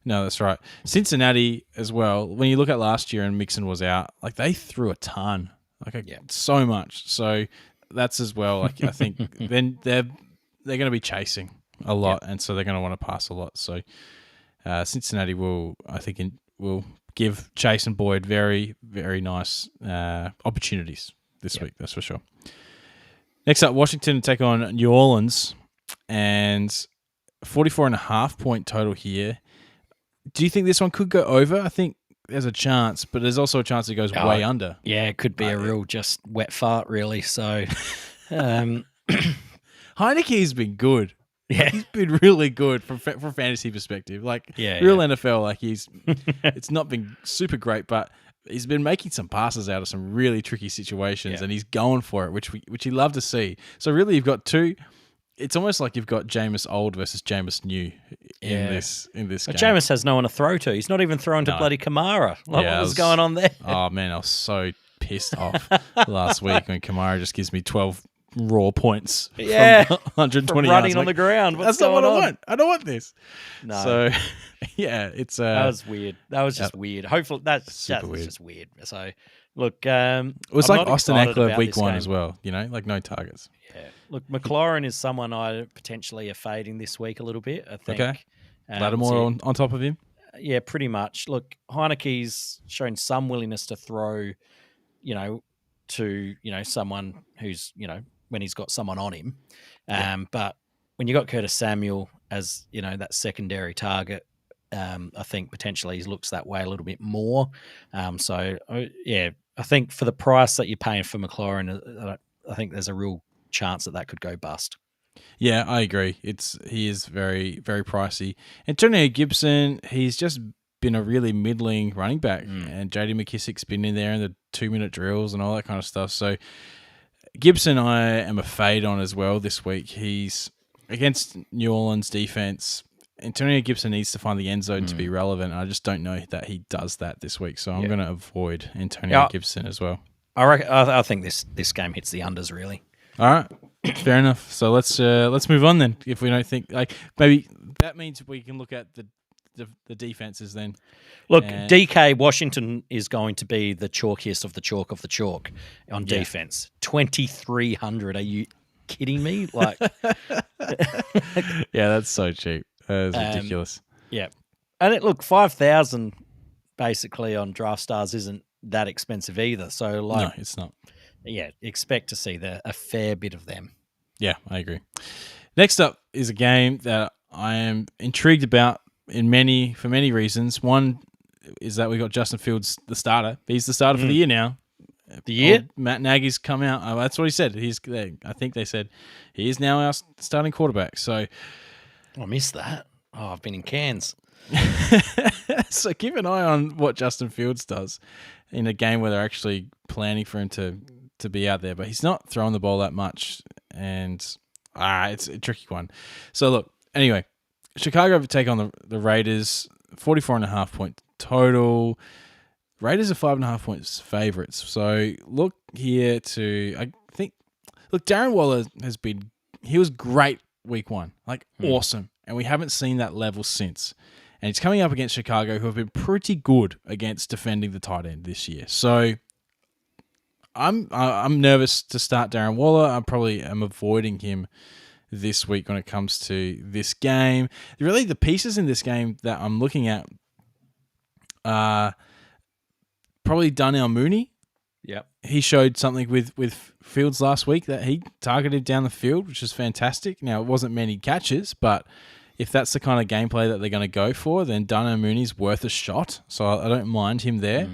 No, that's right. Cincinnati as well, when you look at last year and Mixon was out, like they threw a ton, so much. So that's as well. Like I think then they're going to be chasing a lot, and so they're going to want to pass a lot. So Cincinnati will give Chase and Boyd very, very nice opportunities this week. That's for sure. Next up, Washington take on New Orleans, and 44.5 point total here. Do you think this one could go over? I think there's a chance, but there's also a chance it goes way under. Yeah, it could be a real just wet fart, really. So, Heineke's been good. Yeah. Like, he's been really good from fantasy perspective. Like, real NFL, like it's not been super great, but he's been making some passes out of some really tricky situations, and he's going for it, which you love to see. So really, you've got two. It's almost like you've got Jameis old versus Jameis new in this game. Jameis has no one to throw to. He's not even throwing to bloody Kamara. What was going on there? Oh man, I was so pissed off last week when Kamara just gives me 12 raw points from 120 running yards. on the ground. That's not what I want. I don't want this. No. So, it's that was weird. That was just weird. Hopefully, that's just weird. So, look, it was like Austin Eckler week 1 as well. Like no targets. Yeah. Look, McLaurin is someone I potentially are fading this week a little bit. I think. Okay. Lattimore on top of him. Yeah, pretty much. Look, Heineke's shown some willingness to throw, to someone who's when he's got someone on him. But when you got Curtis Samuel as that secondary target, I think potentially he looks that way a little bit more. I think for the price that you're paying for McLaurin, I think there's a real chance that could go bust. Yeah, I agree. He is very, very pricey. Antonio Gibson, he's just been a really middling running back, and J.D. McKissick's been in there in the 2-minute drills and all that kind of stuff. So Gibson, I am a fade on as well this week. He's against New Orleans defense. Antonio Gibson needs to find the end zone to be relevant. I just don't know that he does that this week, so I'm going to avoid Antonio Gibson as well. I think this game hits the unders really. All right, fair enough. So let's move on then. If we don't think maybe that means we can look at the defenses then. Look, DK Washington is going to be the chalkiest of the chalk of the chalk on defense. 2,300. Are you kidding me? Like, yeah, that's so cheap. That is ridiculous. Yeah, and look, 5,000 basically on Draft Stars isn't that expensive either. So no, it's not. Yeah, expect to see a fair bit of them. Yeah, I agree. Next up is a game that I am intrigued about for many reasons. One is that we got Justin Fields, the starter. He's the starter for the year now. The year? Matt Nagy's come out. That's what he said. I think they said he is now our starting quarterback. So I missed that. Oh, I've been in Cairns. So keep an eye on what Justin Fields does in a game where they're actually planning for him to be out there. But he's not throwing the ball that much, and it's a tricky one. So look, anyway, Chicago take on the Raiders, 44.5 point total. Raiders are 5.5 points favorites. So look here Darren Waller he was great week 1, awesome. And we haven't seen that level since. And he's coming up against Chicago, who have been pretty good against defending the tight end this year. So I'm nervous to start Darren Waller. I probably am avoiding him this week when it comes to this game. Really, the pieces in this game that I'm looking at are probably Darnell Mooney. Yep. He showed something with Fields last week that he targeted down the field, which is fantastic. Now, it wasn't many catches, but if that's the kind of gameplay that they're going to go for, then Darnell Mooney's worth a shot. So I don't mind him there.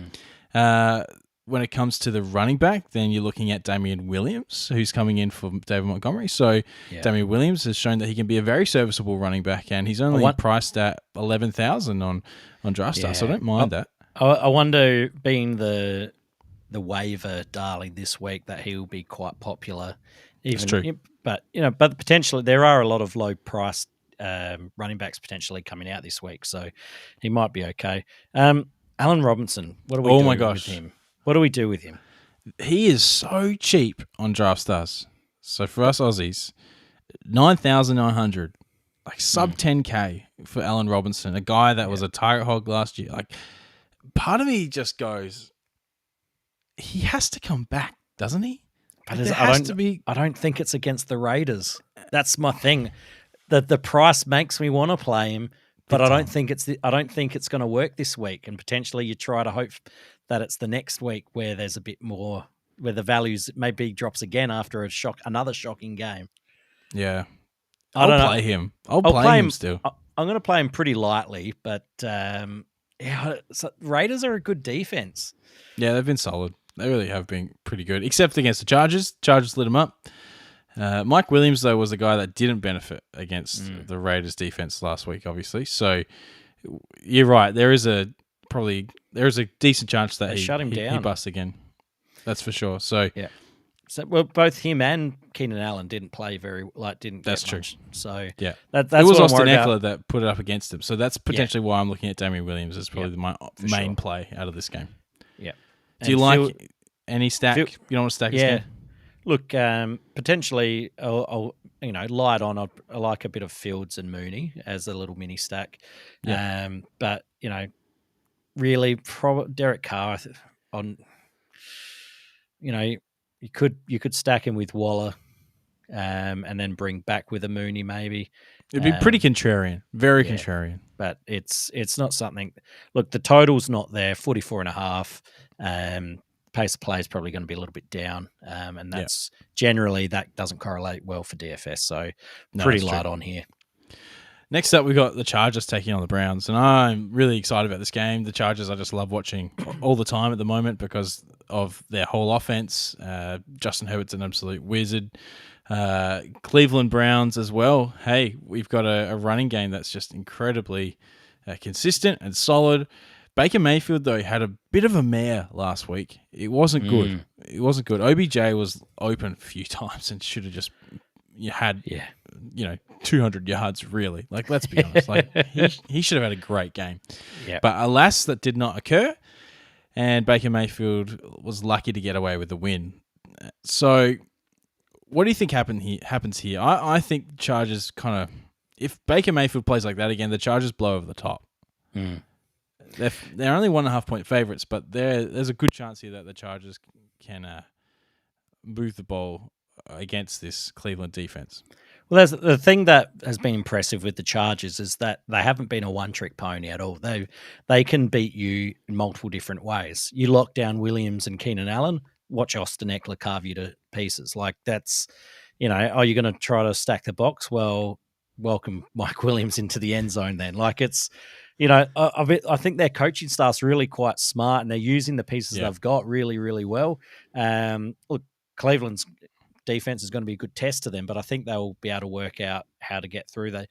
When it comes to the running back, then you're looking at Damian Williams, who's coming in for David Montgomery. So Damian Williams has shown that he can be a very serviceable running back, and he's only priced at 11,000 on DraftStar, so I don't mind that. I wonder, being the waiver darling this week, that he will be quite popular. It's true. But potentially there are a lot of low priced running backs potentially coming out this week, so he might be okay. Allen Robinson, what do we do with him? What do we do with him? He is so cheap on DraftStars. So for us Aussies, 9,900, sub 10K for Allen Robinson, a guy that was a target hog last year. Part of me just goes, he has to come back, doesn't he? But I don't think it's against the Raiders. That's my thing. The price makes me want to play him, but I don't think it's going to work this week. And potentially you try to hope that it's the next week where there's a bit more, where the values maybe drops again after another shocking game. Yeah, I'll play him. I'll play him still. I'm going to play him pretty lightly, but Yeah, so Raiders are a good defense. Yeah, they've been solid. They really have been pretty good, except against the Chargers. Chargers lit them up. Mike Williams, though, was the guy that didn't benefit against the Raiders defense last week, obviously. So you're right. There is a decent chance that he busts again. That's for sure. So yeah. So both him and Keenan Allen didn't play didn't. That's get true. Much. So yeah, that's it was what Austin Eckler that put it up against him. So that's potentially why I'm looking at Damian Williams as probably my main play out of this game. Yeah. Do you like any stack? You don't want to stack this game? Look, potentially, I'll light on. I like a bit of Fields and Mooney as a little mini stack. Yeah. But really, Derek Carr on. You could stack him with Waller, and then bring back with a Mooney maybe. It'd be pretty contrarian, very contrarian. But it's not something. Look, the total's not there. 44.5. Pace of play is probably going to be a little bit down, and that's generally that doesn't correlate well for DFS. So pretty light on here. Next up, we got the Chargers taking on the Browns, and I'm really excited about this game. The Chargers, I just love watching all the time at the moment because of their whole offense. Justin Herbert's an absolute wizard. Cleveland Browns as well. Hey, we've got a running game that's just incredibly consistent and solid. Baker Mayfield, though, had a bit of a mare last week. It wasn't good. It wasn't good. OBJ was open a few times and should have just had 200 yards, really. Like, let's be honest. Like, he should have had a great game. Yep. But alas, that did not occur. And Baker Mayfield was lucky to get away with the win. So what do you think happens here? I think the Chargers kind of... If Baker Mayfield plays like that again, the Chargers blow over the top. They're only 1.5 point favorites, but there's a good chance here that the Chargers can move the ball against this Cleveland defense. Well, the thing that has been impressive with the Chargers is that they haven't been a one-trick pony at all. They can beat you in multiple different ways. You lock down Williams and Keenan Allen, watch Austin Eckler carve you to pieces. Like that's, are you going to try to stack the box? Well, welcome Mike Williams into the end zone then. Like it's, I think their coaching staff's really quite smart and they're using the pieces they've got really, really well. Look, Cleveland's defense is going to be a good test to them, but I think they'll be able to work out how to get through that.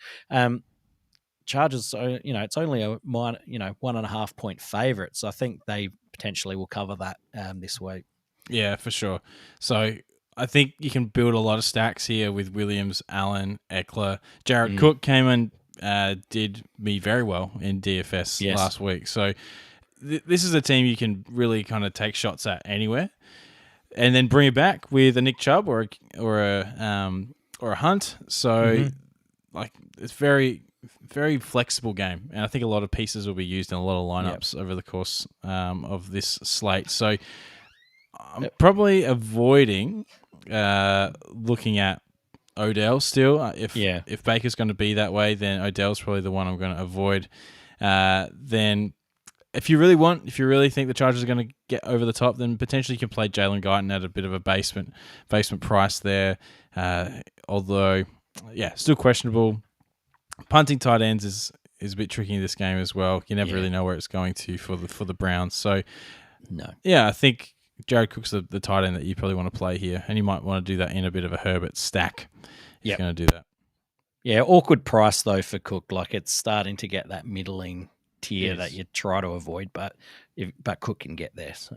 Chargers, it's only a 1.5 point favorite, so I think they potentially will cover that this week. Yeah, for sure. So I think you can build a lot of stacks here with Williams, Allen, Eckler. Jared Cook came and did me very well in DFS last week. So this is a team you can really kind of take shots at anywhere. And then bring it back with a Nick Chubb or a Hunt. So, it's very, very flexible game, and I think a lot of pieces will be used in a lot of lineups over the course of this slate. So, I'm probably avoiding looking at Odell still. If Baker's going to be that way, then Odell's probably the one I'm going to avoid. Then. If you really think the Chargers are going to get over the top, then potentially you can play Jalen Guyton at a bit of a basement price there. Although, still questionable. Punting tight ends is a bit tricky in this game as well. You never really know where it's going to for the Browns. So, I think Jared Cook's the tight end that you probably want to play here, and you might want to do that in a bit of a Herbert stack if you're going to do that. Yeah, awkward price though for Cook. Like it's starting to get that middling tier that you try to avoid, but Cook can get there. So,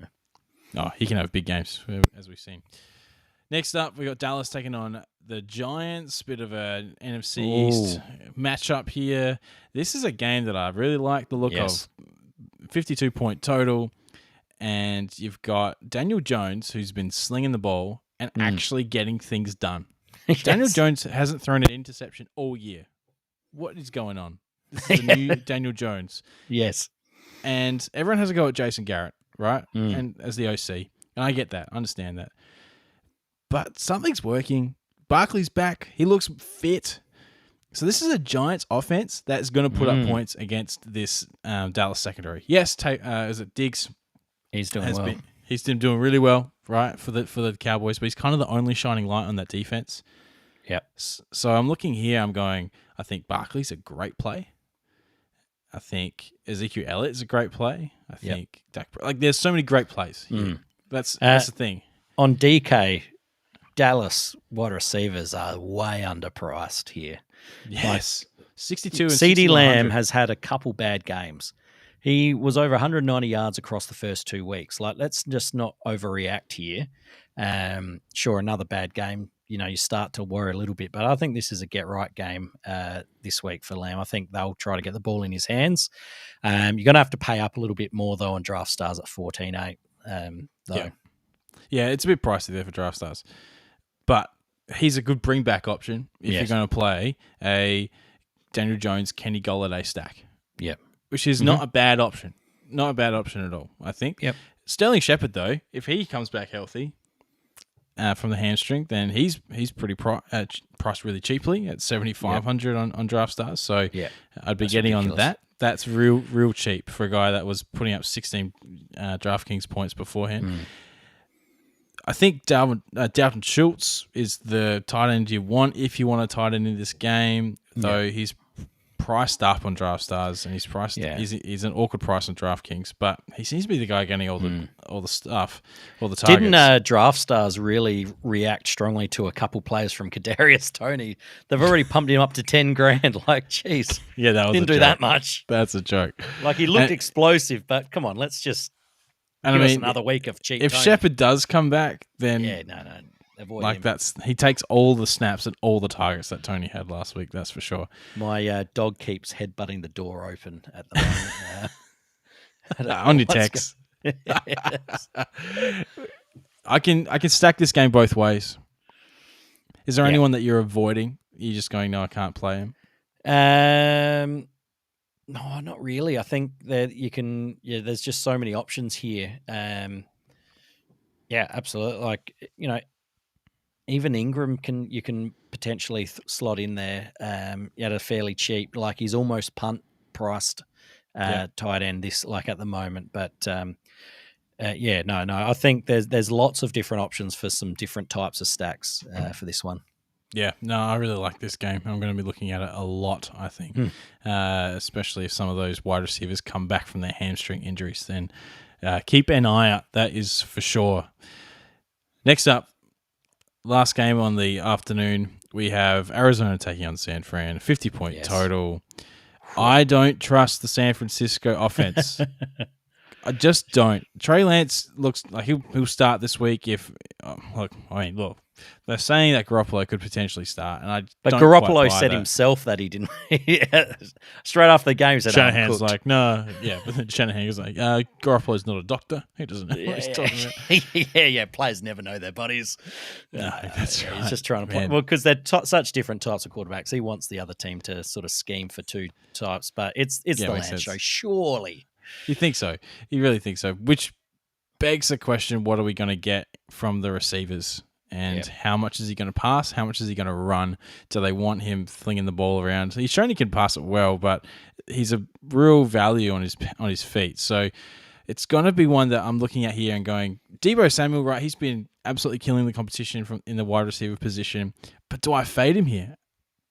he can have big games as we've seen. Next up, we got Dallas taking on the Giants. Bit of an NFC East matchup here. This is a game that I really like the look of. 52 point total, and you've got Daniel Jones who's been slinging the ball and actually getting things done. Daniel Jones hasn't thrown an interception all year. What is going on? This is the new Daniel Jones. Yes. And everyone has a go at Jason Garrett, right? And as the OC. And I get that. I understand that. But something's working. Barkley's back. He looks fit. So this is a Giants offense that's going to put up points against this Dallas secondary. Yes, is it Diggs? He's doing well. He's been doing really well, right, for the Cowboys, but he's kind of the only shining light on that defense. Yep. So I'm looking here. I'm going, I think Barkley's a great play. I think Ezekiel Elliott is a great play. I think there's so many great plays here. That's the thing. On DK, Dallas wide receivers are way underpriced here. Yes. 62 and CeeDee Lamb has had a couple bad games. He was over 190 yards across the first 2 weeks. Like, let's just not overreact here. Sure, another bad game, you start to worry a little bit, but I think this is a get-right game this week for Lamb. I think they'll try to get the ball in his hands. You're going to have to pay up a little bit more, though, on Draft Stars at 14.8. Yeah, it's a bit pricey there for Draft Stars. But he's a good bring-back option if you're going to play a Daniel Jones, Kenny Golladay stack. Yep. Which is not a bad option. Not a bad option at all, I think. Yep. Sterling Shepard, though, if he comes back healthy from the hamstring, then he's pretty priced really cheaply at 7,500 on Draft Stars. So I'd be getting ridiculous on that. That's real cheap for a guy that was putting up 16 DraftKings points beforehand. I think Dalton Schultz is the tight end you want if you want a tight end in this game, though he's priced up on Draft Stars, and he's priced. He's an awkward price on DraftKings, but he seems to be the guy getting all the stuff, all the targets. Didn't Draft Stars really react strongly to a couple players from Kadarius Toney? They've already pumped him up to 10 grand. Like, jeez, that was didn't do that much. That's a joke. Like, he looked explosive, but come on, let's just give us another week of cheap. If Shepard does come back, then no. Avoid like him. he takes all the snaps and all the targets that Toney had last week. That's for sure. My dog keeps headbutting the door open at the moment. On your text. I can stack this game both ways. Is there anyone that you're avoiding? You're just going, no, I can't play him. No, not really. I think that you can. Yeah, there's just so many options here. Absolutely. Like, even Ingram you can potentially slot in there at a fairly cheap, like he's almost punt priced tight end this like at the moment. But no. I think there's lots of different options for some different types of stacks for this one. Yeah, no, I really like this game. I'm going to be looking at it a lot, I think, especially if some of those wide receivers come back from their hamstring injuries. Then keep an eye out. That is for sure. Next up, last game on the afternoon, we have Arizona taking on San Fran, 50-point total. I don't trust the San Francisco offense. I just don't. Trey Lance looks like he'll start this week if they're saying that Garoppolo could potentially start, and But Garoppolo said himself that he didn't. Straight after the game, he said Shanahan's like, no, but then Shanahan was like, Garoppolo's not a doctor. He doesn't know what he's talking about. Players never know their bodies. No, that's right. He's just trying to play. Well, because they're such different types of quarterbacks. He wants the other team to sort of scheme for two types, but it's the Lance show, surely. You think so? You really think so? Which begs the question, what are we going to get from the receivers? And how much is he going to pass? How much is he going to run? Do they want him flinging the ball around? He's shown he can pass it well, but he's a real value on his feet. So it's going to be one that I'm looking at here and going, Deebo Samuel, right? He's been absolutely killing the competition in the wide receiver position. But do I fade him here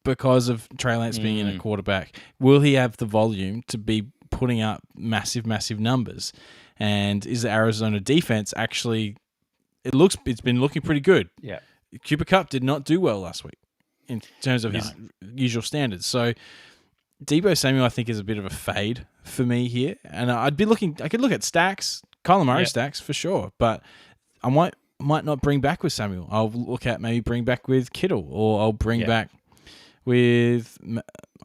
because of Trey Lance being in a quarterback? Will he have the volume to be putting up massive numbers? And is the Arizona defense actually... It's been looking pretty good. Yeah. Cooper Kupp did not do well last week in terms of his usual standards. So Deebo Samuel, I think, is a bit of a fade for me here. And I could look at stacks, Kyler Murray stacks for sure, but I might not bring back with Samuel. I'll look at maybe bring back with Kittle, or I'll bring back with,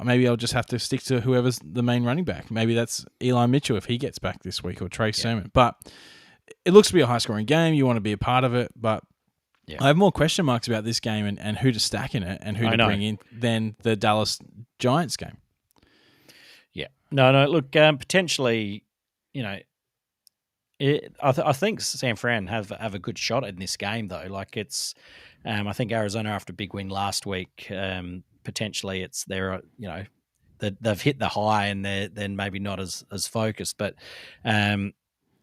maybe I'll just have to stick to whoever's the main running back. Maybe that's Eli Mitchell if he gets back this week, or Trey Sermon. But it looks to be a high-scoring game. You want to be a part of it, but I have more question marks about this game and who to stack in it and who to bring in than the Dallas Giants game. Yeah. No, look, potentially, I think San Fran have a good shot in this game, though. Like, it's, I think Arizona, after a big win last week, potentially they've hit the high and they're maybe not as focused, but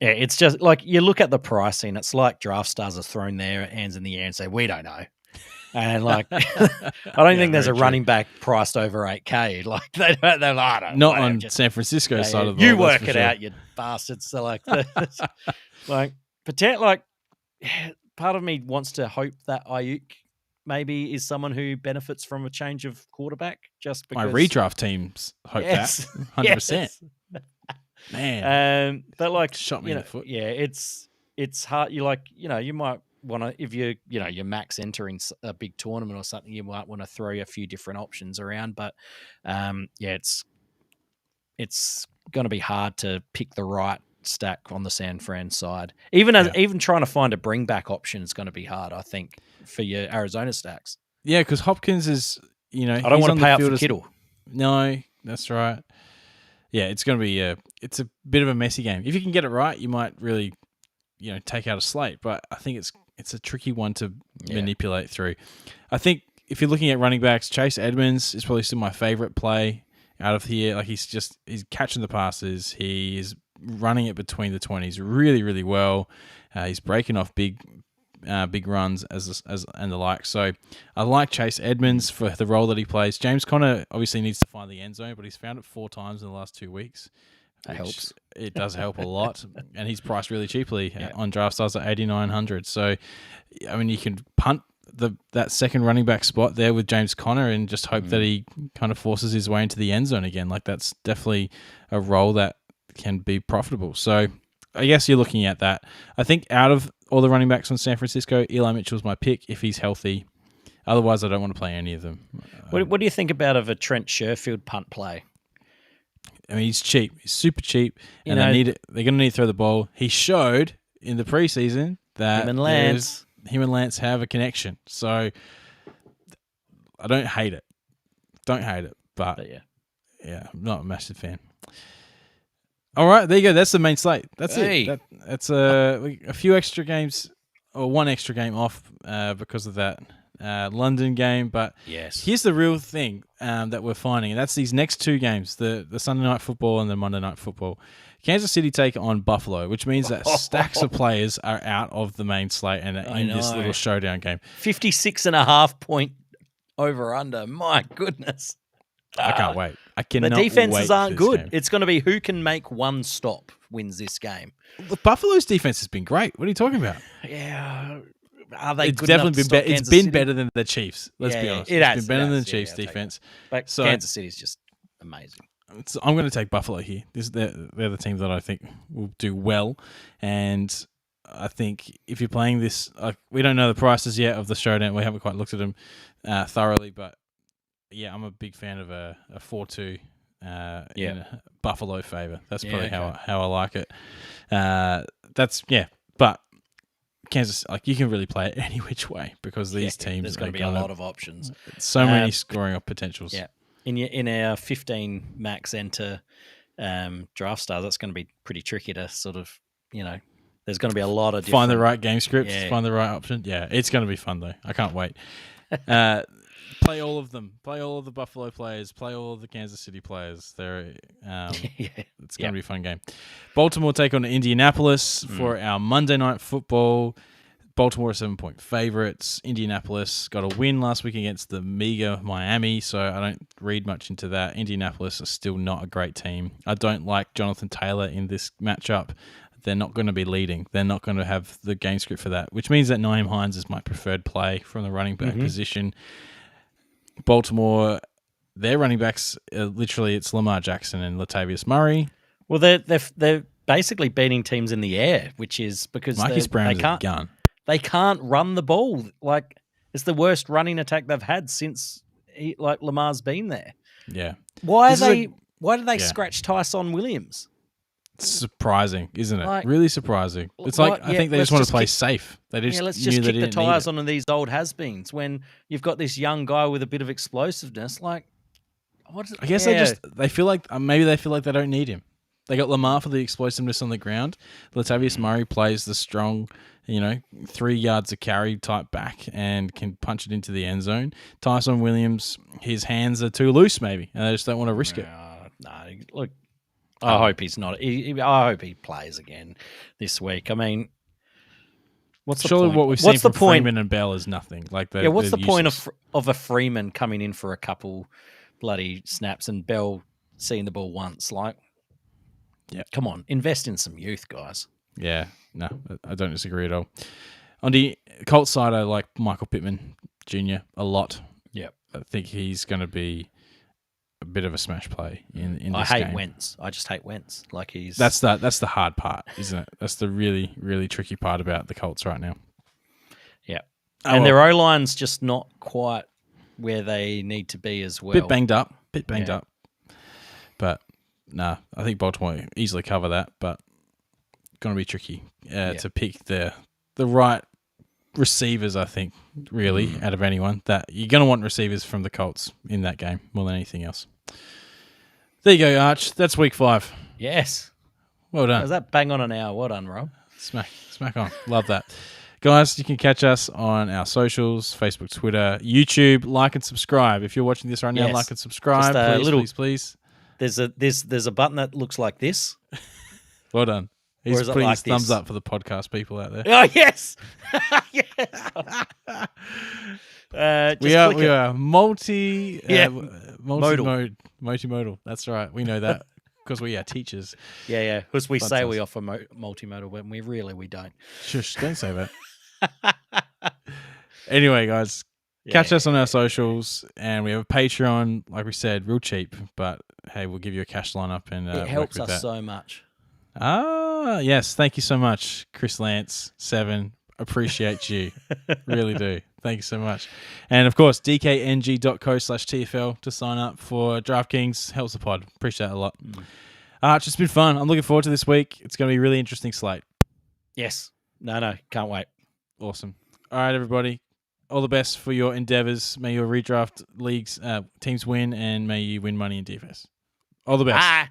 it's just like you look at the pricing. It's like Draft Stars have thrown their hands in the air and say, we don't know. And like, I don't think there's a running back priced over 8K. Like they're like, not on San Francisco side of the ball. You world, work it out, you bastards. So like, like, part of me wants to hope that Ayuk maybe is someone who benefits from a change of quarterback. Just because my redraft teams hope that 100%. Man, but like, shot me in the foot. Yeah, it's hard. You like, you might want to, if you're max entering a big tournament or something, you might want to throw a few different options around. But it's going to be hard to pick the right stack on the San Fran side. Even trying to find a bring back option is going to be hard, I think, for your Arizona stacks. Yeah, because Hopkins is, I don't want to pay up for Kittle. No, that's right. Yeah, it's going to be it's a bit of a messy game. If you can get it right, you might really, take out a slate. But I think it's a tricky one to manipulate through. I think if you're looking at running backs, Chase Edmonds is probably still my favorite play out of here. Like he's catching the passes. He is running it between the 20s really, really well. He's breaking off big runs as and the like. So I like Chase Edmonds for the role that he plays. James Conner obviously needs to find the end zone, but he's found it 4 times in the last 2 weeks. That helps. It does help a lot, and he's priced really cheaply on draft stars at 8,900. So, I mean, you can punt that second running back spot there with James Conner and just hope that he kind of forces his way into the end zone again. Like that's definitely a role that can be profitable. So I guess you're looking at that. I think out of all the running backs on San Francisco, Eli Mitchell's my pick if he's healthy. Otherwise, I don't want to play any of them. What do you think about a Trent Sherfield punt play? I mean, he's cheap. He's super cheap, and they're going to need to throw the ball. He showed in the preseason that him and Lance have a connection. So I don't hate it. But yeah, I'm not a massive fan. All right, there you go. That's the main slate. That's it. That's a few extra games, or one extra game off because of that London game. But here's the real thing that we're finding, and that's these next 2 games, the Sunday Night Football and the Monday Night Football. Kansas City take on Buffalo, which means that stacks of players are out of the main slate and in this little showdown game. 56.5 point over-under. My goodness. I can't wait. I cannot. The defenses aren't good. Game. It's going to be who can make one stop wins this game. Buffalo's defense has been great. What are you talking about? Yeah. Are they it's good definitely been it's been better than the Chiefs. Let's be honest. It's been better than the Chiefs defense. But so, Kansas City is just amazing. I'm going to take Buffalo here. They're the team that I think will do well. And I think if you're playing this, we don't know the prices yet of the showdown. We haven't quite looked at them thoroughly. But, yeah, I'm a big fan of a 4-2 in Buffalo favor. That's probably how I like it. But Kansas, you can really play it any which way because these teams there's going to be a lot of options. So many scoring up potentials. Yeah. In our 15 max enter draft stars, that's going to be pretty tricky to sort of, there's going to be a lot of find the right game scripts, find the right option. Yeah, it's going to be fun though. I can't wait. Play all of them. Play all of the Buffalo players. Play all of the Kansas City players. It's going to be a fun game. Baltimore take on Indianapolis for our Monday Night Football. Baltimore are 7-point favorites. Indianapolis got a win last week against the meager Miami, so I don't read much into that. Indianapolis are still not a great team. I don't like Jonathan Taylor in this matchup. They're not going to be leading. They're not going to have the game script for that, which means that Nyheim Hines is my preferred play from the running back position. Baltimore, their running backs, literally it's Lamar Jackson and Latavius Murray. Well, they're basically beating teams in the air, which is because Marquise Brown is a gun. They can't run the ball. It's the worst running attack they've had since Lamar's been there. Yeah. Why do they scratch Tyson Williams? It's surprising, isn't it? Really surprising. It's I think they just want to play safe. They just let's just kick the tires on these old has-beens when you've got this young guy with a bit of explosiveness. I guess they feel like maybe they feel like they don't need him. They got Lamar for the explosiveness on the ground. Latavius Murray plays the strong, 3 yards a carry type back and can punch it into the end zone. Tyson Williams, his hands are too loose maybe, and they just don't want to risk it. No, look, I hope he's not. I hope he plays again this week. I mean, What's the Surely point? what we've seen from Freeman and Bell is nothing. Like what's the point of a Freeman coming in for a couple bloody snaps and Bell seeing the ball once? Like, yeah, come on, invest in some youth, guys. Yeah, no, I don't disagree at all. On the Colts side, I like Michael Pittman Jr. a lot. Yeah, I think he's going to be a bit of a smash play in this I hate game. Wentz. I just hate Wentz. Like that's the hard part, isn't it? That's the really, really tricky part about the Colts right now. Yeah, and their O-line's just not quite where they need to be as well. Bit banged up. But I think Baltimore easily cover that, but going to be tricky to pick the right receivers, I think, really, out of anyone. That you're going to want receivers from the Colts in that game more than anything else. There you go, Arch. That's week 5. Yes. Well done. Was that bang on an hour? Well done, Rob. Smack on. Love that. Guys, you can catch us on our socials, Facebook, Twitter, YouTube. Like and subscribe. If you're watching this right now, like and subscribe. Please. There's a button that looks like this. Well done. He's putting his thumbs up for the podcast people out there. Oh, yes. Yes. We are multimodal. That's right. We know that because we are teachers. Yeah. Because we say we offer multimodal, but we don't. Shush, don't say that. Anyway, guys, catch us on our socials, and we have a Patreon, like we said, real cheap, but hey, we'll give you a cash lineup and it helps work with us that. so much. Yes. Thank you so much, Chris Lance 7. Appreciate you. Really do. Thank you so much. And of course, dkng.co/TFL to sign up for DraftKings. Helps the pod. Appreciate it a lot. It's just been fun. I'm looking forward to this week. It's going to be a really interesting slate. Yes. No. Can't wait. Awesome. All right, everybody. All the best for your endeavors. May your redraft leagues teams win, and may you win money in DFS. All the best. Bye.